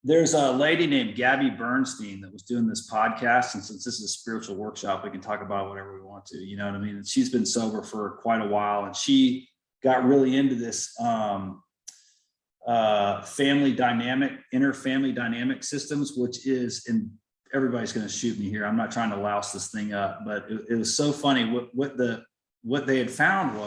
there's a lady named Gabby Bernstein that was doing this podcast. And since this is a spiritual workshop, we can talk about whatever we want to, you know what I mean? And she's been sober for quite a while. And she got really into this family dynamic, inner family dynamic systems, which is, and everybody's going to shoot me here. I'm not trying to louse this thing up, but it was so funny. What they had found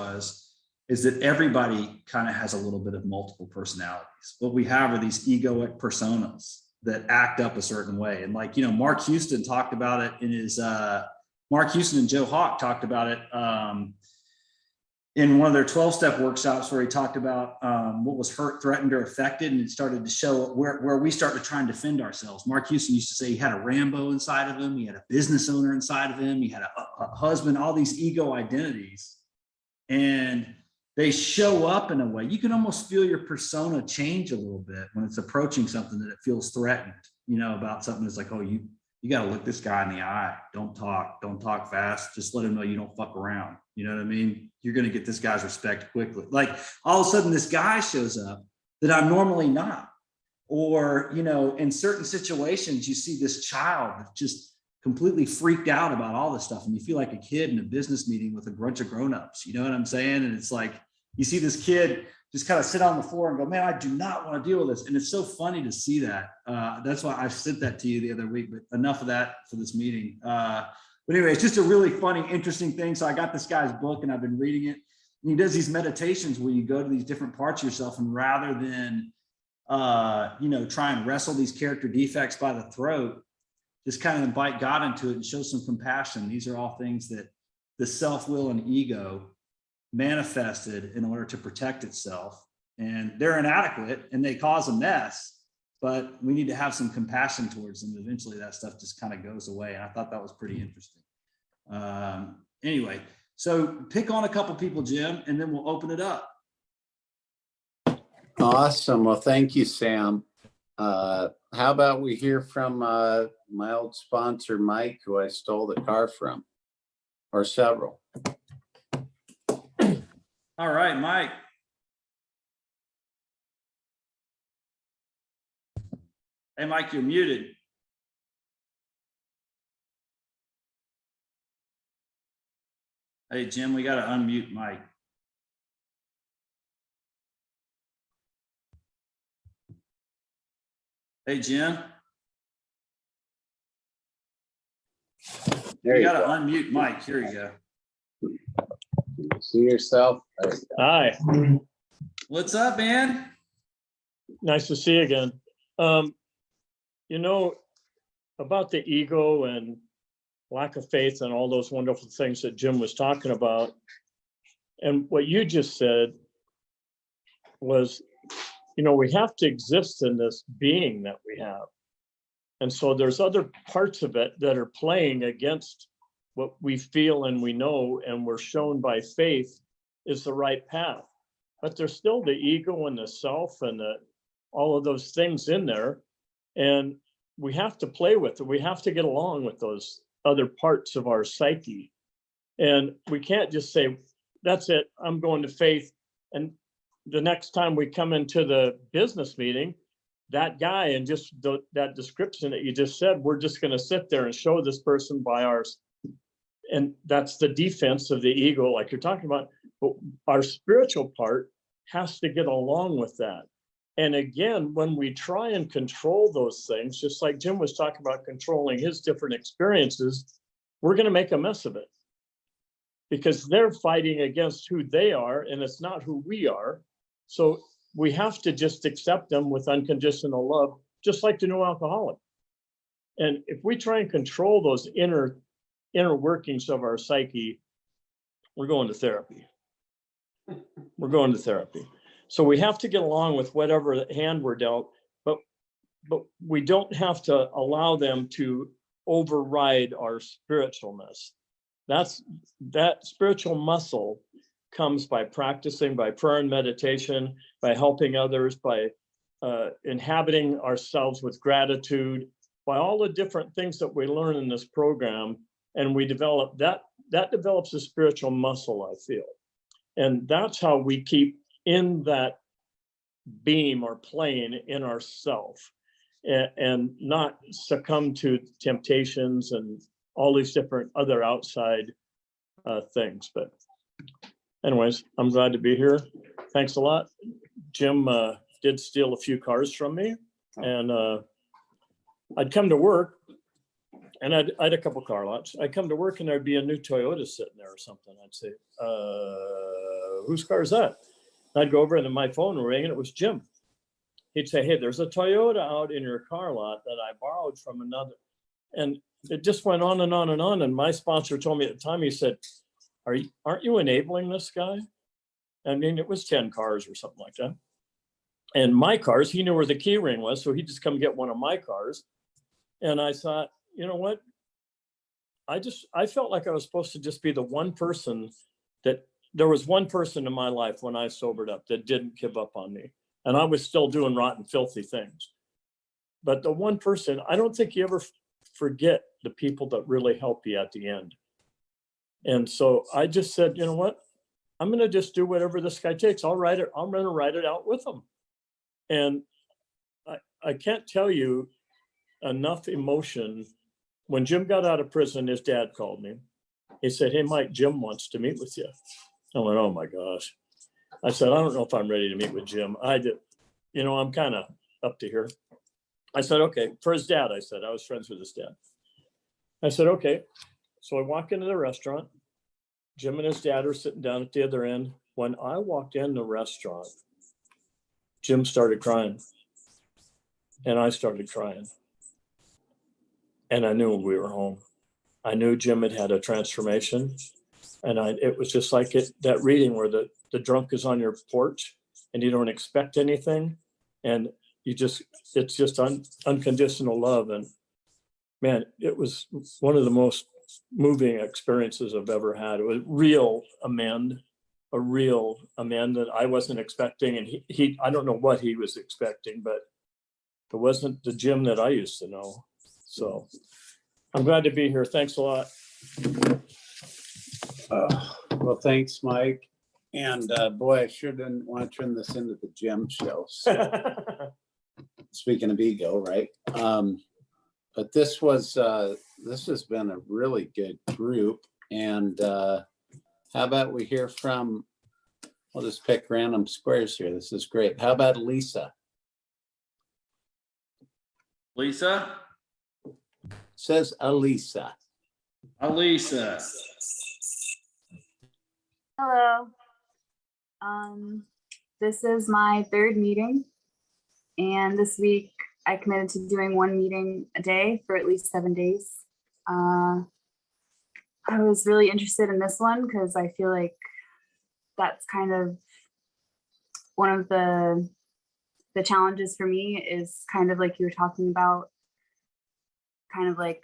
is that everybody kind of has a little bit of multiple personalities. What we have are these egoic personas that act up a certain way. And like, you know, Mark Houston talked about it in his, Mark Houston and Joe Hawk talked about it in one of their 12-step workshops, where he talked about what was hurt, threatened, or affected. And it started to show where we start to try and defend ourselves. Mark Houston used to say he had a Rambo inside of him. He had a business owner inside of him. He had a husband, all these ego identities. And they show up in a way. You can almost feel your persona change a little bit when it's approaching something that it feels threatened, you know, about something that's like, oh, you got to look this guy in the eye. Don't talk fast. Just let him know you don't fuck around. You know what I mean? You're going to get this guy's respect quickly. Like all of a sudden this guy shows up that I'm normally not. Or, you know, in certain situations, you see this child just completely freaked out about all this stuff. And you feel like a kid in a business meeting with a bunch of grownups, you know what I'm saying? And it's like, you see this kid just kind of sit on the floor and go, man, I do not want to deal with this. And it's so funny to see that. That's why I sent that to you the other week, but enough of that for this meeting. But anyway, it's just a really funny, interesting thing. So I got this guy's book and I've been reading it. And he does these meditations where you go to these different parts of yourself, and rather than, you know, try and wrestle these character defects by the throat, just kind of invite God into it and show some compassion. These are all things that the self-will and ego manifested in order to protect itself. And they're inadequate and they cause a mess, but we need to have some compassion towards them. Eventually that stuff just kind of goes away. And I thought that was pretty interesting. Anyway, so pick on a couple people, Jim, and then we'll open it up.
Awesome. Well, thank you, Sam. How about we hear from my old sponsor, Mike, who I stole the car from, or several.
All right, Mike. Hey, Mike, you're muted. Hey, Jim, we got to unmute Mike. Hey, Jim.
There
You
you
got to
go.
unmute Mike. Here you go.
You see yourself? There you go.
Hi,
What's up, man?
nice to see you again. You know, about the ego and lack of faith and all those wonderful things that Jim was talking about. And what you just said was, you know, we have to exist in this being that we have. And so there's other parts of it that are playing against what we feel and we know and we're shown by faith is the right path. But there's still the ego and the self and all of those things in there. And we have to play with it. We have to get along with those other parts of our psyche. And we can't just say, that's it, I'm going to faith. And the next time we come into the business meeting, that guy and just that description that you just said, we're just going to sit there and show this person by ours. And that's the defense of the ego, like you're talking about. But our spiritual part has to get along with that. And again, when we try and control those things, just like Jim was talking about controlling his different experiences, we're going to make a mess of it. Because they're fighting against who they are, and it's not who we are. So we have to just accept them with unconditional love, just like the new alcoholic. And if we try and control those inner workings of our psyche, we're going to therapy. We're going to therapy. So we have to get along with whatever hand we're dealt, but we don't have to allow them to override our spiritualness. That spiritual muscle comes by practicing, by prayer and meditation, by helping others, by inhabiting ourselves with gratitude, by all the different things that we learn in this program. And we develop that develops a spiritual muscle, I feel. And that's how we keep in that beam or plane in ourself. and not succumb to temptations and all these different other outside things. But anyways, I'm glad to be here. Thanks a lot. Jim did steal a few cars from me, and I'd come to work, and I'd a couple car lots. I'd come to work and there'd be a new Toyota sitting there or something. I'd say, whose car is that? I'd go over and then my phone would ring and it was Jim. He'd say, hey, there's a Toyota out in your car lot that I borrowed from another. And it just went on and on and on. And my sponsor told me at the time, he said, aren't you enabling this guy? I mean, it was 10 cars or something like that. And my cars, he knew where the key ring was. So he'd just come get one of my cars. And I thought, you know what? I felt like I was supposed to just be the one person that there was one person in my life when I sobered up that didn't give up on me. And I was still doing rotten, filthy things. But the one person, I don't think you ever forget the people that really help you at the end. And so I just said, you know what? I'm going to just do whatever this guy takes. I'm going to write it out with him. And I can't tell you enough emotion. When Jim got out of prison, his dad called me. He said, hey, Mike, Jim wants to meet with you. I went, oh my gosh. I said, I don't know if I'm ready to meet with Jim. I'm kind of up to here. I said, okay, for his dad, I said, I was friends with his dad. I said, okay. So I walk into the restaurant. Jim and his dad are sitting down at the other end. When I walked in the restaurant, Jim started crying. And I started crying. And I knew we were home. I knew Jim had had a transformation. And it was just like that reading where the drunk is on your porch and you don't expect anything. And it's just unconditional love. And man, it was one of the most moving experiences I've ever had. It was a real amend that I wasn't expecting. And he I don't know what he was expecting, but it wasn't the Jim that I used to know. So I'm glad to be here. Thanks a lot.
Well, thanks, Mike. And boy, I sure didn't want to turn this into the Jim show. So speaking of ego, right? But this has been a really good group. And how about we hear from, we'll just pick random squares here. This is great. How about Lisa?
Lisa?
Says Elisa.
Elisa.
Hello. This is my third meeting, and this week I committed to doing one meeting a day for at least 7 days. I was really interested in this one because I feel like that's kind of one of the challenges for me is kind of like you were talking about, kind of like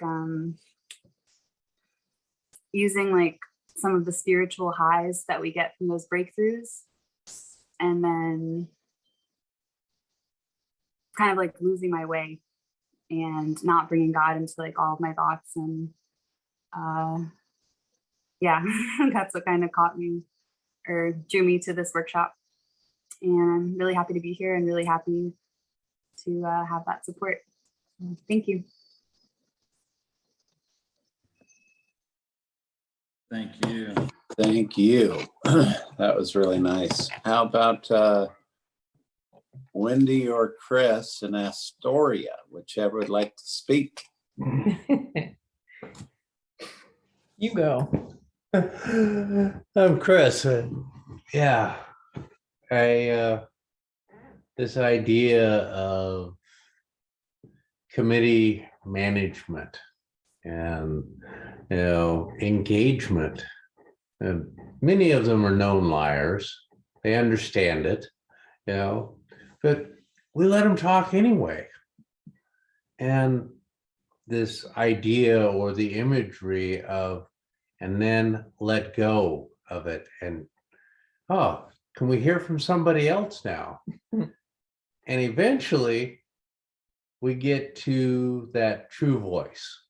using like some of the spiritual highs that we get from those breakthroughs, and then kind of like losing my way and not bringing God into like all of my thoughts. And yeah, that's what kind of caught me or drew me to this workshop. And I'm really happy to be here and really happy to have that support. Thank you.
Thank you.
Thank you. That was really nice. How about Wendy or Chris in Astoria, whichever would like to speak?
You go. I'm Chris. Yeah, this idea of committee management and engagement. And many of them are known liars. They understand it, but we let them talk anyway. And this idea or the imagery of, and then let go of it. And, oh, can we hear from somebody else now? And eventually we get to that true voice.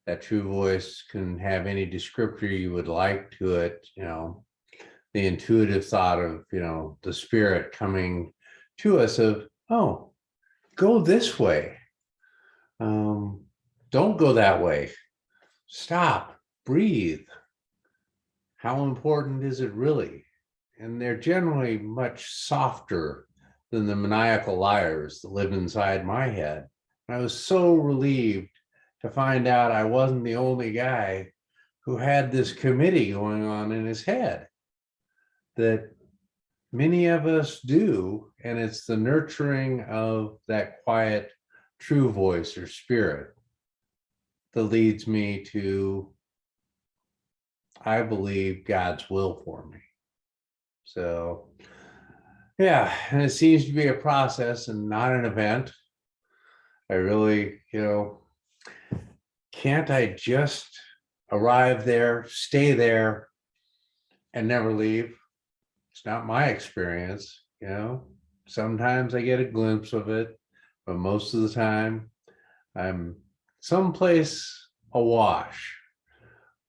That true voice can have any descriptor you would like to it, the intuitive thought of, the spirit coming to us of, oh, go this way. Don't go that way. Stop, breathe. How important is it really? And they're generally much softer than the maniacal liars that live inside my head. I was so relieved to find out I wasn't the only guy who had this committee going on in his head, that many of us do. And it's the nurturing of that quiet, true voice or spirit that leads me to, I believe, God's will for me. So, yeah, and it seems to be a process and not an event. I really, can't I just arrive there, stay there, and never leave? It's not my experience, Sometimes I get a glimpse of it, but most of the time I'm someplace awash,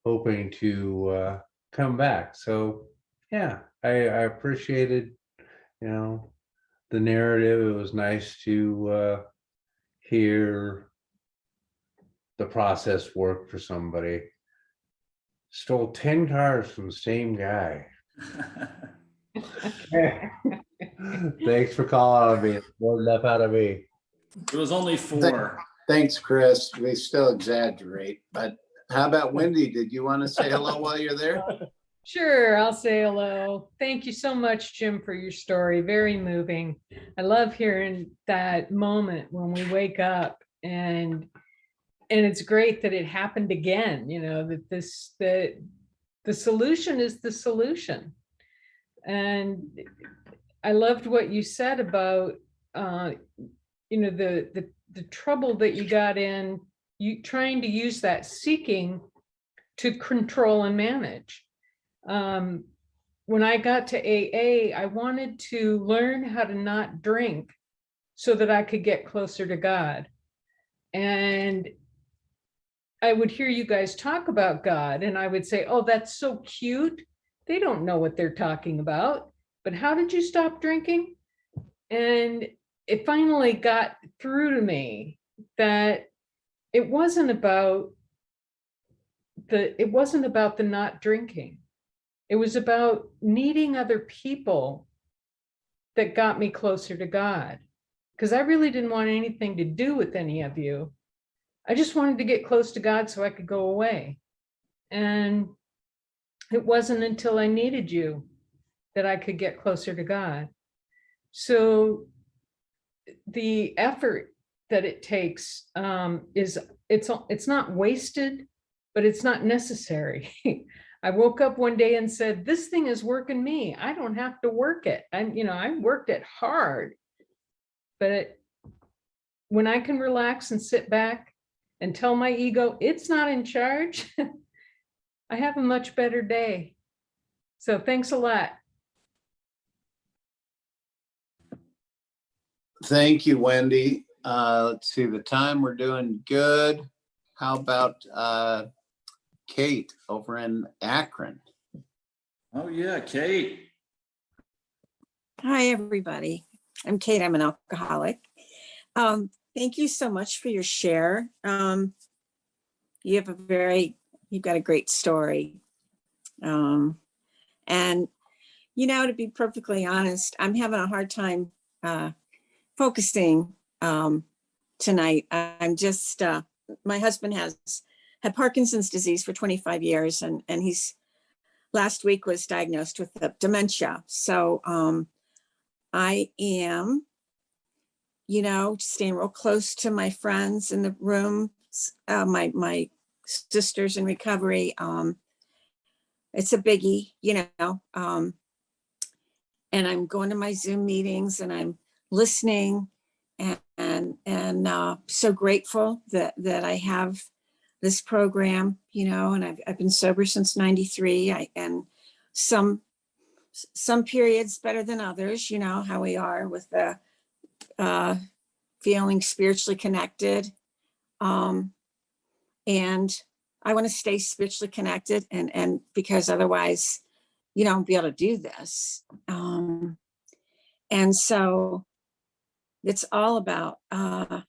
hoping to come back. So yeah, I appreciated, the narrative. It was nice to hear the process work for somebody. Stole 10 cars from the same guy. Thanks for calling on me. More enough out of me.
It was only 4.
Thanks, Chris. We still exaggerate, but how about Wendy? Did you want to say hello while you're there?
Sure, I'll say hello. Thank you so much, Jim, for your story. Very moving. I love hearing that moment when we wake up, and it's great that it happened again, that the solution is the solution. And I loved what you said about the trouble that you got in, you trying to use that seeking to control and manage. When I got to AA, I wanted to learn how to not drink so that I could get closer to God. And I would hear you guys talk about God, and I would say, oh, that's so cute. They don't know what they're talking about. But how did you stop drinking? And it finally got through to me that it wasn't about the not drinking. It was about needing other people that got me closer to God. Because I really didn't want anything to do with any of you. I just wanted to get close to God so I could go away. And it wasn't until I needed you that I could get closer to God. So the effort that it takes it's not wasted, but it's not necessary. I woke up one day and said, this thing is working me. I don't have to work it. I worked it hard, but when I can relax and sit back and tell my ego it's not in charge, I have a much better day. So thanks a lot.
Thank you, Wendy. Let's see, the time we're doing good. How about Kate over in Akron?
Oh yeah, Kate.
Hi, everybody. I'm Kate. I'm an alcoholic. Thank you so much for your share. You've got a great story. And, to be perfectly honest, I'm having a hard time focusing tonight. I'm just, my husband has had Parkinson's disease for 25 years, and he's last week was diagnosed with dementia. So I am, staying real close to my friends in the room, my sisters in recovery. It's a biggie, and I'm going to my Zoom meetings and I'm listening, and so grateful that I have this program, and I've been sober since 93. And some periods better than others, how we are with the feeling spiritually connected. And I want to stay spiritually connected, and because otherwise, I'll be able to do this. And so it's all about not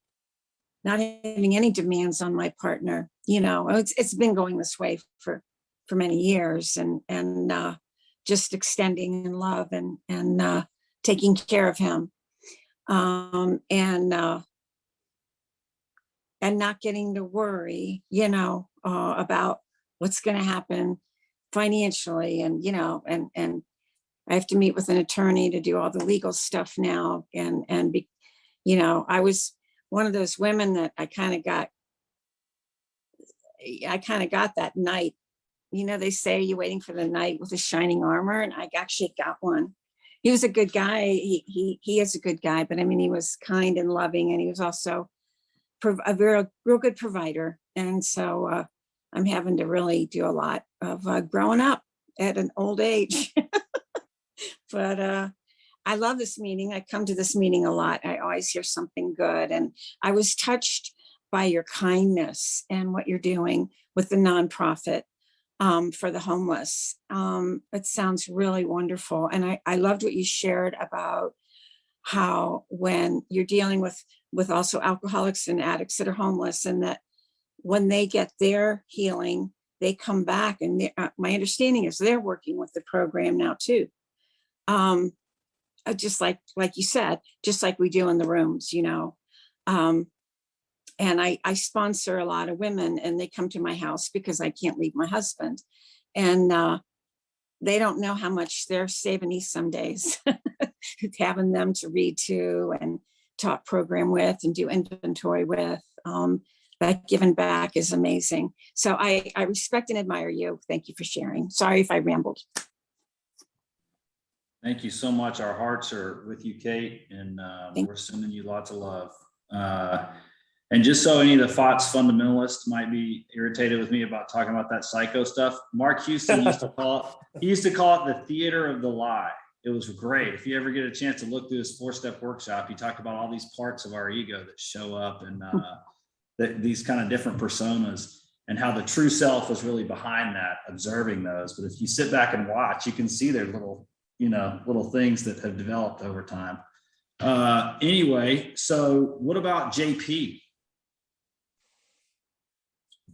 having any demands on my partner. You know, it's been going this way for many years, and just extending in love and taking care of him, and not getting to worry, you know, about what's going to happen financially, and you know, and I have to meet with an attorney to do all the legal stuff now, and be, you know, I was one of those women that I kind of got that knight. You know, they say you're waiting for the knight with a shining armor, and I actually got one. He was a good guy. He is a good guy, but I mean, he was kind and loving, and he was also a real good provider. And so I'm having to really do a lot of growing up at an old age. But I love this meeting. I come to this meeting a lot. I always hear something good. And I was touched by your kindness and what you're doing with the nonprofit for the homeless. It sounds really wonderful. And I loved what you shared about how when you're dealing with also alcoholics and addicts that are homeless, and that when they get their healing, they come back. And my understanding is they're working with the program now too. Just like you said, just like we do in the rooms, you know. And I sponsor a lot of women, and they come to my house because I can't leave my husband. And they don't know how much they're saving me some days, having them to read to and talk program with and do inventory with. That giving back is amazing. So I respect and admire you. Thank you for sharing. Sorry if I rambled.
Thank you so much. Our hearts are with you, Kate, and we're sending you lots of love. And just so any of the FOTS fundamentalists might be irritated with me about talking about that psycho stuff, Mark Houston used to call it the theater of the lie. It was great. If you ever get a chance to look through his 4-step workshop, he talked about all these parts of our ego that show up, and these kind of different personas, and how the true self is really behind that, observing those. But if you sit back and watch, you can see their little things that have developed over time. Anyway, so what about JP?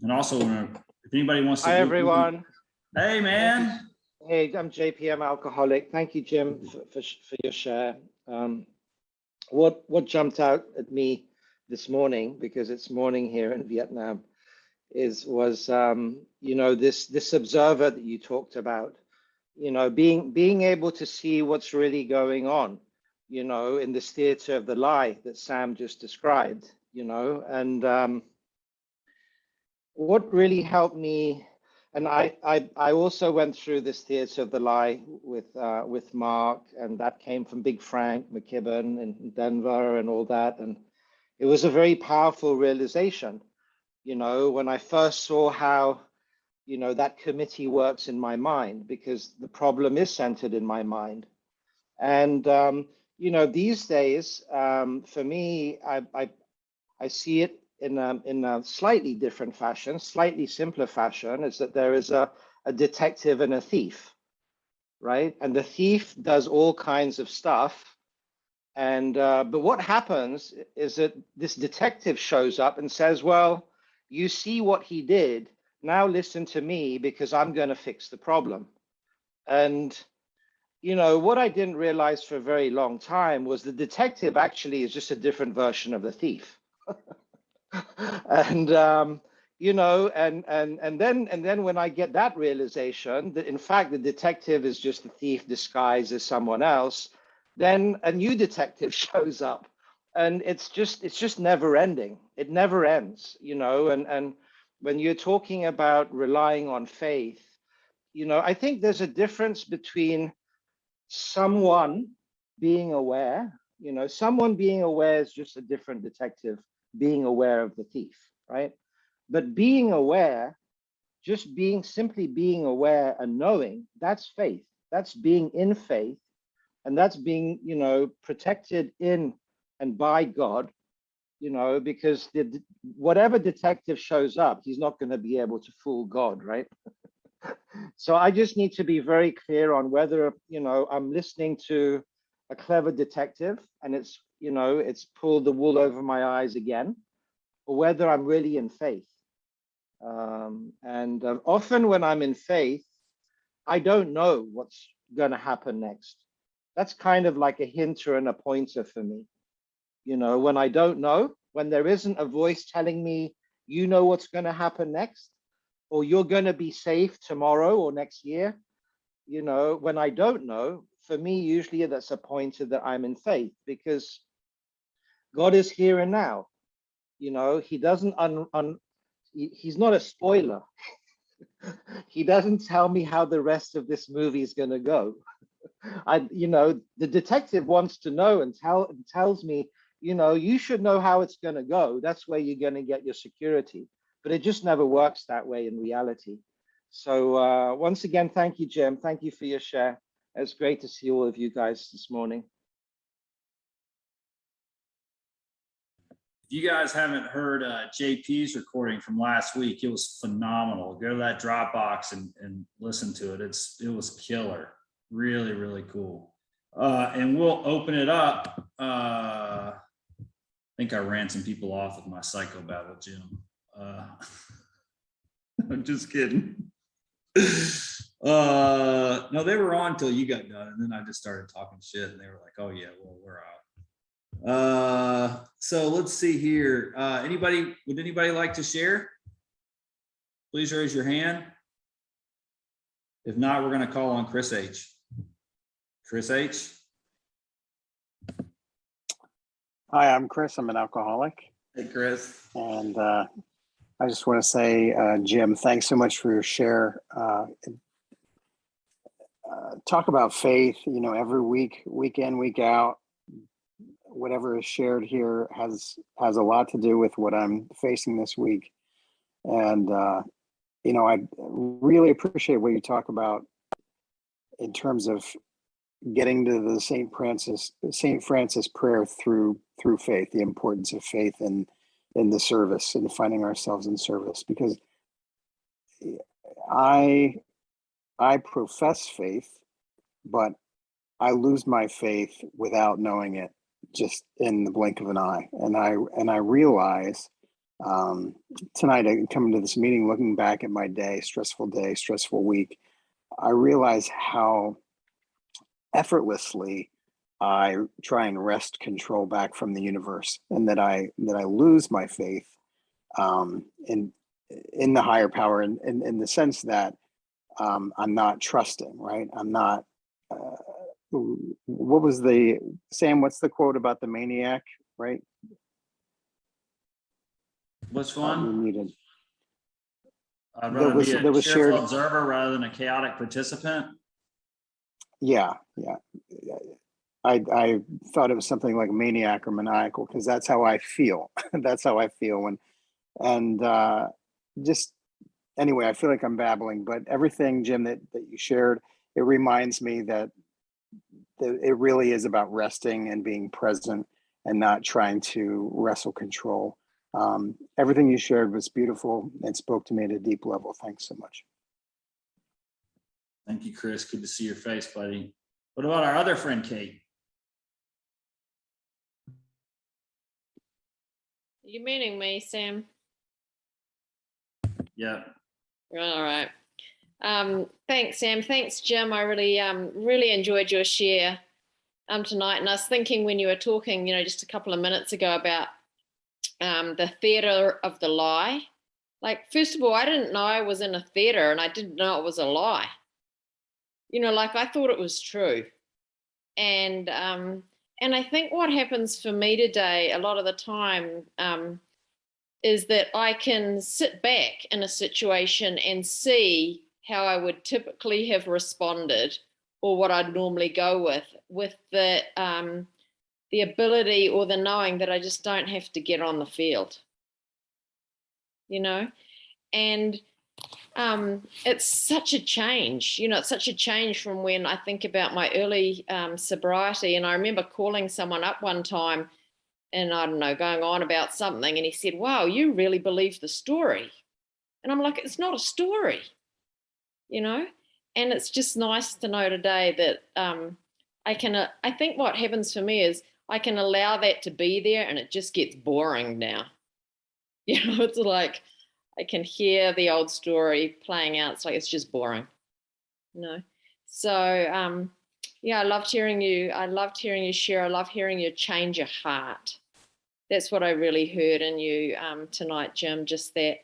And also, if anybody wants to.
Hi, everyone.
Hey, man.
Hey, I'm JP. I'm alcoholic. Thank you, Jim, for your share. What jumped out at me this morning, because it's morning here in Vietnam, was this observer that you talked about. You know, being able to see what's really going on, you know, in this theater of the lie that Sam just described, you know. And what really helped me, and I also went through this theater of the lie with Mark, and that came from Big Frank McKibben in Denver and all that. And it was a very powerful realization, you know, when I first saw how, you know, that committee works in my mind, because the problem is centered in my mind. And, you know, these days, for me, I see it in a slightly different fashion, slightly simpler fashion, is that there is a detective and a thief, right? And the thief does all kinds of stuff. And, but what happens is that this detective shows up and says, well, you see what he did. Now listen to me, because I'm going to fix the problem. And, you know, what I didn't realize for a very long time was the detective actually is just a different version of the thief. And, you know, and then when I get that realization that in fact the detective is just the thief disguised as someone else, then a new detective shows up, and it's just never ending. It never ends, you know. And when you're talking about relying on faith, you know, I think there's a difference between someone being aware, you know, someone being aware is just a different detective being aware of the thief, right? But being aware, simply being aware and knowing, that's faith. That's being in faith, and that's being, you know, protected in and by God, you know, because whatever detective shows up, he's not going to be able to fool God, right? So I just need to be very clear on whether, you know, I'm listening to a clever detective and it's, you know, it's pulled the wool over my eyes again, or whether I'm really in faith. Often when I'm in faith, I don't know what's going to happen next. That's kind of like a hinter and a pointer for me. You know, when I don't know, when there isn't a voice telling me, you know what's going to happen next, or you're going to be safe tomorrow or next year, you know, when I don't know, for me, usually that's a pointer that I'm in faith, because God is here and now. You know, he doesn't, he's not a spoiler. He doesn't tell me how the rest of this movie is going to go. You know, the detective wants to know and tells me, you know, you should know how it's going to go. That's where you're going to get your security. But it just never works that way in reality. So once again, thank you, Jim. Thank you for your share. It's great to see all of you guys this morning.
If you guys haven't heard JP's recording from last week, it was phenomenal. Go to that Dropbox and listen to it. It was killer. Really, really cool. And we'll open it up. I think I ran some people off with my psychobabble, Jim. I'm just kidding. No, they were on till you got done, and then I just started talking shit, and they were like, "Oh yeah, well, we're out." So let's see here. Would anybody like to share? Please raise your hand. If not, we're going to call on Chris H. Chris H.
Hi, I'm Chris. I'm an alcoholic.
Hey, Chris.
And I just want to say, Jim, thanks so much for your share. Talk about faith, you know, every week, week in, week out, whatever is shared here has a lot to do with what I'm facing this week. And, you know, I really appreciate what you talk about in terms of getting to the St. Francis prayer through faith, the importance of faith in the service and finding ourselves in service, because I profess faith, but I lose my faith without knowing it, just in the blink of an eye. And I realize tonight, I come to this meeting looking back at my day, stressful week. I realize how effortlessly I try and wrest control back from the universe, and that I lose my faith in the higher power, in the sense that I'm not trusting, right? I'm not. What was Sam? What's the quote about the maniac, right?
Which one?
Needed.
I'd rather be a
was
cheerful
shared
observer rather than a chaotic participant.
Yeah. I thought it was something like maniac or maniacal, because that's how I feel. That's how I feel just anyway, I feel like I'm babbling, but everything, Jim, that you shared, it reminds me that it really is about resting and being present and not trying to wrestle control. Everything you shared was beautiful and spoke to me at a deep level. Thanks so much.
Thank you, Chris. Good to see your face, buddy. What about our other friend, Kate?
You meaning me, Sam?
Yeah.
All right. Thanks, Sam. Thanks, Jim. I really enjoyed your share tonight. And I was thinking when you were talking, you know, just a couple of minutes ago about the theater of the lie. Like, first of all, I didn't know I was in a theater, and I didn't know it was a lie. You know, like, I thought it was true. And I think what happens for me today a lot of the time is that I can sit back in a situation and see how I would typically have responded, or what I'd normally go with the ability or the knowing that I just don't have to get on the field, you know? And it's such a change, you know, it's such a change from when I think about my early sobriety. And I remember calling someone up one time and, I don't know, going on about something. And he said, wow, you really believe the story. And I'm like, it's not a story, you know? And it's just nice to know today that I think what happens for me is I can allow that to be there and it just gets boring now. It's like I can hear the old story playing out. It's like it's just boring. So yeah, I loved hearing you. I loved hearing you share. I love hearing you change your heart. That's what I really heard in you tonight, Jim, just that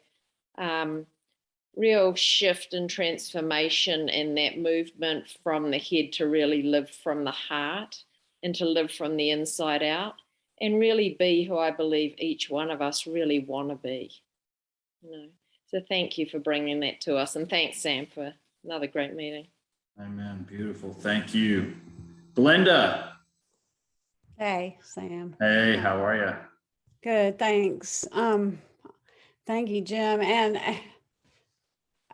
real shift and transformation and that movement from the head to really live from the heart and to live from the inside out and really be who I believe each one of us really want to be. So thank you for bringing that to us. And thanks, Sam, for another great meeting.
Amen. Beautiful. Thank you. Belinda.
Hey, Sam.
Hey, how are you?
Good, thanks. Thank you, Jim. And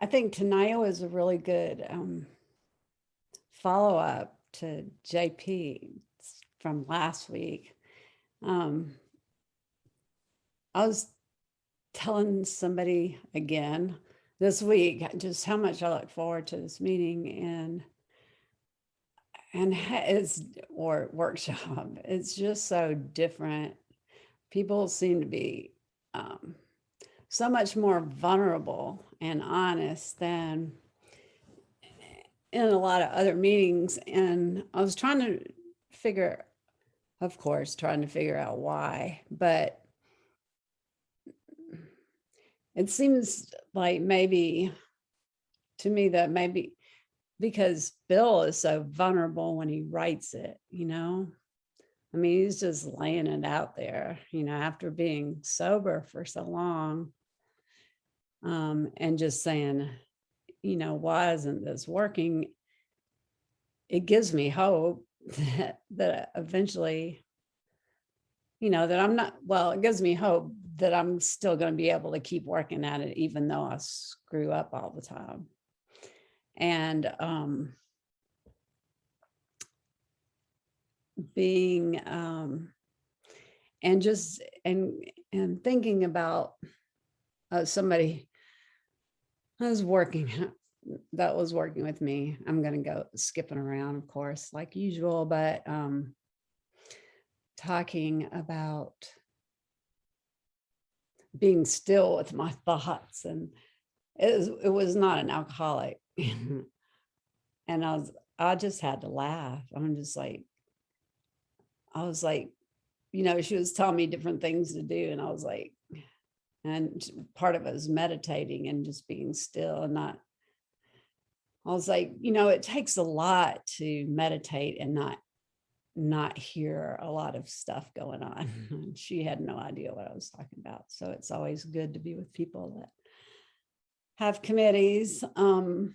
I think tonight was a really good follow-up to JP from last week. I was telling somebody again this week just how much I look forward to this meeting and it's or workshop. It's just so different. People seem to be so much more vulnerable and honest than in a lot of other meetings. And I was trying to figure out why, but it seems like maybe to me that maybe because Bill is so vulnerable when he writes it, I mean, he's just laying it out there, after being sober for so long, and just saying, why isn't this working? It gives me hope that eventually, that I'm not, well, it gives me hope that I'm still going to be able to keep working at it, even though I screw up all the time. And being and just and thinking about somebody that was working with me. I'm going to go skipping around, of course, like usual, but talking about being still with my thoughts, and it was not an alcoholic. And I just had to laugh. I was like, she was telling me different things to do. And I was like, and part of it was meditating and just being still and I was like, it takes a lot to meditate and not hear a lot of stuff going on. And she had no idea what I was talking about. So it's always good to be with people that have committees. And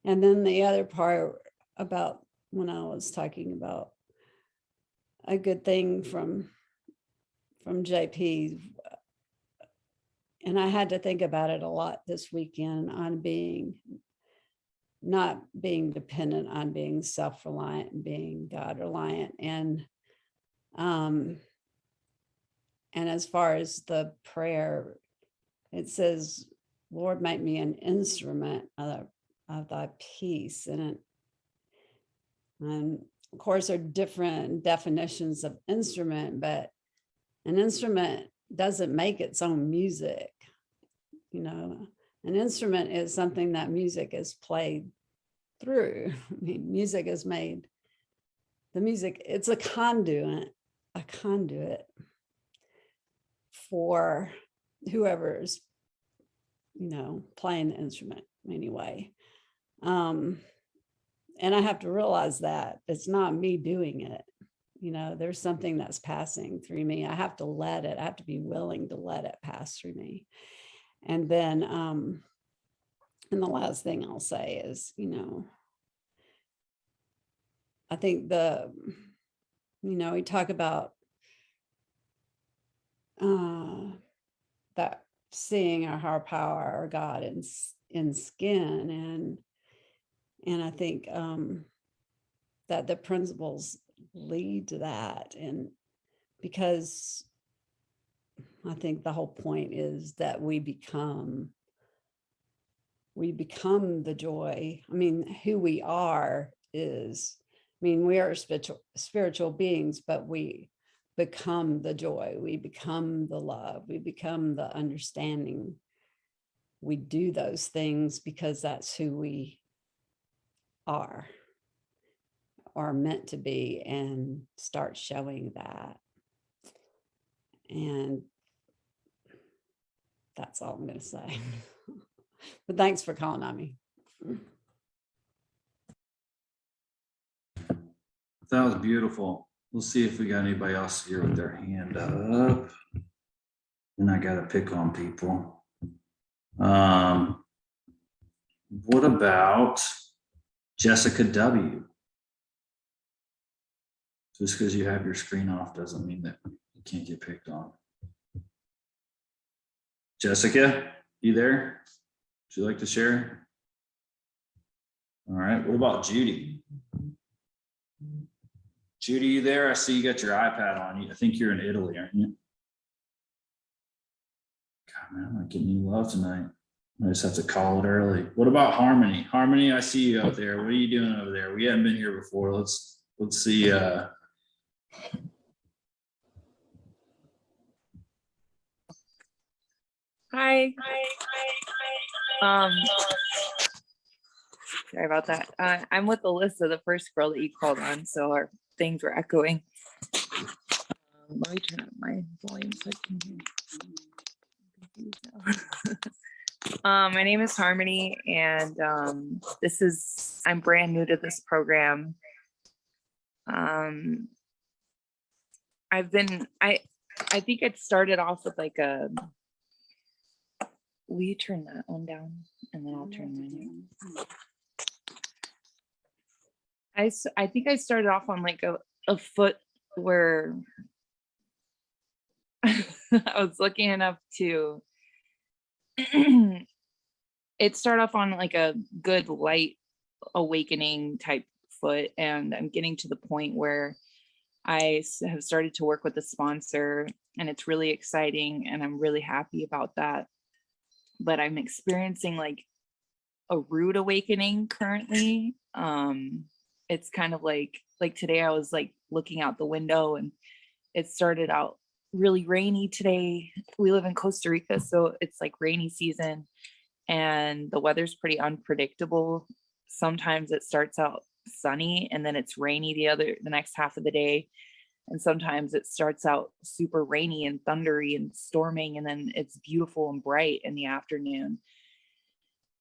then the other part about when I was talking about a good thing from JP, and I had to think about it a lot this weekend on not being dependent on being self-reliant and being God-reliant. And as far as the prayer, it says, Lord, make me an instrument of thy peace. And of course, there are different definitions of instrument, but an instrument doesn't make its own music. An instrument is something that music is played through. I mean, music is made, it's a conduit for whoever's, playing the instrument anyway. And I have to realize that it's not me doing it. There's something that's passing through me. I have to be willing to let it pass through me. And then, and the last thing I'll say is, I think we talk about that seeing our higher power, our God in skin. And I think that the principles lead to that. And because I think the whole point is that we become the joy. I mean, who we are is mean, we are spiritual beings, but we become the joy, we become the love, we become the understanding. We do those things because that's who we are meant to be, and start showing that. And that's all I'm going to say. But thanks for calling on me.
That was beautiful. We'll see if we got anybody else here with their hand up. And I gotta pick on people. What about Jessica W? Just because you have your screen off doesn't mean that you can't get picked on. Jessica, you there? Would you like to share? All right, what about Judy? Judy, you there? I see you got your iPad on you. I think you're in Italy, aren't you? God, man, I'm not getting any love tonight. I just have to call it early. What about Harmony? Harmony, I see you out there. What are you doing over there? We haven't been here before. Let's see.
Hi. Sorry about that. I'm with Alyssa, the first girl that you called on, so our things were echoing. Let me turn up my volume so I can hear. My name is Harmony, and I'm brand new to this program. I think it started off with like a. Will you turn that one down, and then I'll turn mine down. I think I started off on like a foot where I was looking enough to. It started off on like a good light awakening type foot, and I'm getting to the point where I have started to work with a sponsor, and it's really exciting, and I'm really happy about that. But I'm experiencing like a rude awakening currently. It's kind of like today I was like looking out the window, and it started out really rainy today. We live in Costa Rica, so it's like rainy season, and the weather's pretty unpredictable. Sometimes it starts out sunny and then it's rainy the next half of the day. And sometimes it starts out super rainy and thundery and storming, and then it's beautiful and bright in the afternoon.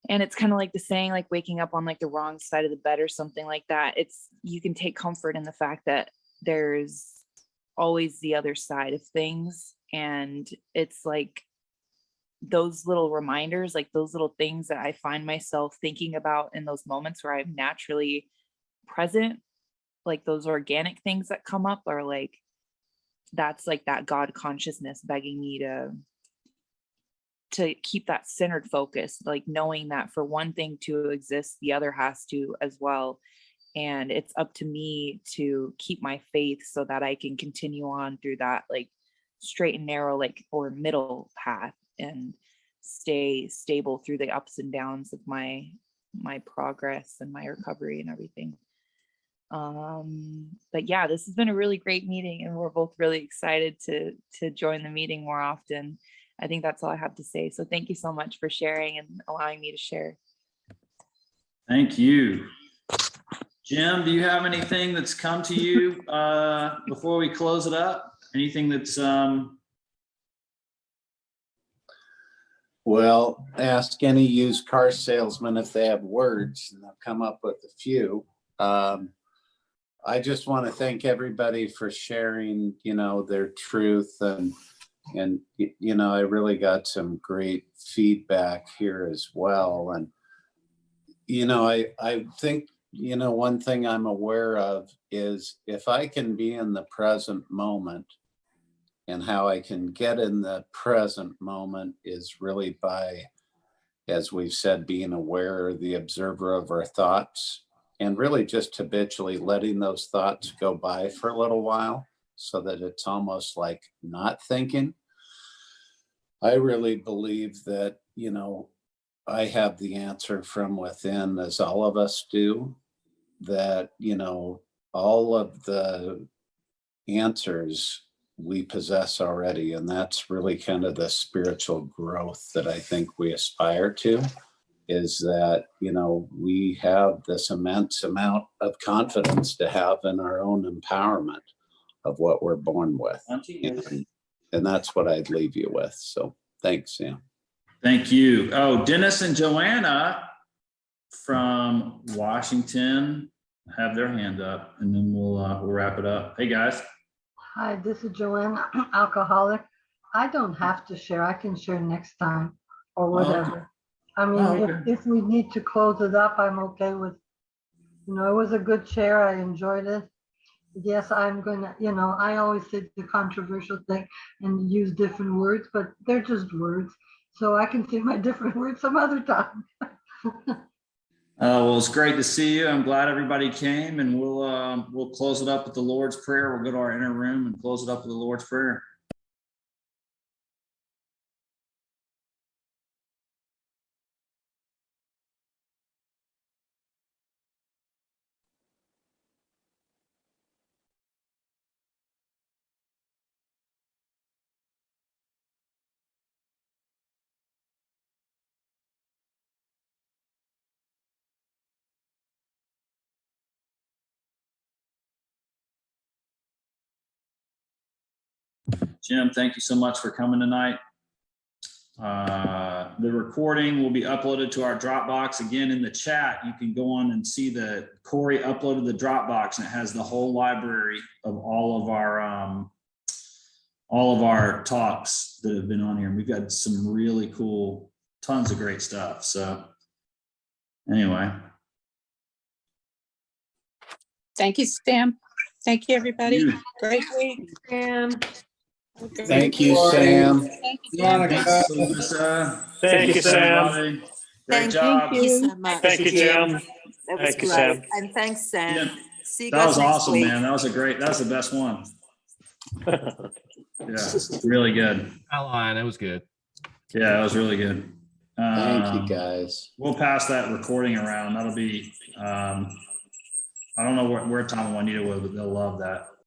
And it's kind of like the saying, like waking up on like the wrong side of the bed or something like that. You can take comfort in the fact that there's always the other side of things. And it's like those little reminders, like those little things that I find myself thinking about in those moments where I'm naturally present, like those organic things that come up are like, that's like that God consciousness begging me to keep that centered focus, like knowing that for one thing to exist, the other has to as well. And it's up to me to keep my faith so that I can continue on through that like straight and narrow, like, or middle path, and stay stable through the ups and downs of my progress and my recovery and everything. But yeah, this has been a really great meeting, and we're both really excited to join the meeting more often. I think that's all I have to say. So thank you so much for sharing and allowing me to share.
Thank you. Jim, do you have anything that's come to you before we close it up? Anything that's
Well, ask any used car salesman if they have words, and I've come up with a few. I just want to thank everybody for sharing, their truth, and I really got some great feedback here as well. And I think one thing I'm aware of is if I can be in the present moment, and how I can get in the present moment is really by, as we've said, being aware, the observer of our thoughts, and really just habitually letting those thoughts go by for a little while so that it's almost like not thinking. I really believe that, I have the answer from within, as all of us do, that, all of the answers we possess already. And that's really kind of the spiritual growth that I think we aspire to, is that, you know, we have this immense amount of confidence to have in our own empowerment of what we're born with. And that's what I'd leave you with. So thanks, Sam.
Thank you. Oh, Dennis and Joanna from Washington have their hand up, and then we'll wrap it up. Hey guys.
Hi, this is Joanne, alcoholic. I don't have to share. I can share next time or whatever. I mean, if we need to close it up, I'm okay with, you know, it was a good share. I enjoyed it. Yes, I'm gonna, you know, I always say the controversial thing and use different words, but they're just words. So I can say my different words some other time.
Well, it's great to see you. I'm glad everybody came, and we'll close it up with the Lord's Prayer. We'll go to our inner room and close it up with the Lord's Prayer. Jim, thank you so much for coming tonight. The recording will be uploaded to our Dropbox. Again, in the chat, you can go on and see that Corey uploaded the Dropbox, and it has the whole library of all of our talks that have been on here. And we've got some really cool, tons of great stuff. So anyway.
Thank you, Sam. Thank you, everybody. Great week.
Sam.
Thank you, Sam.
Thank you, Sam.
Thanks, Lisa.
Thank you, Sam.
everybody. Great
Thank
job.
you so much.
Thank you, Jim.
That was
Thank you,
great.
Sam.
And thanks, Sam.
Yeah.
See you
That
guys
was
next
awesome,
week.
man. That was the best one. Yeah, really good.
That was good.
Yeah, it was really good.
Thank you, guys.
We'll pass that recording around. That'll be, I don't know where Tom and Juanita will, but they'll love that.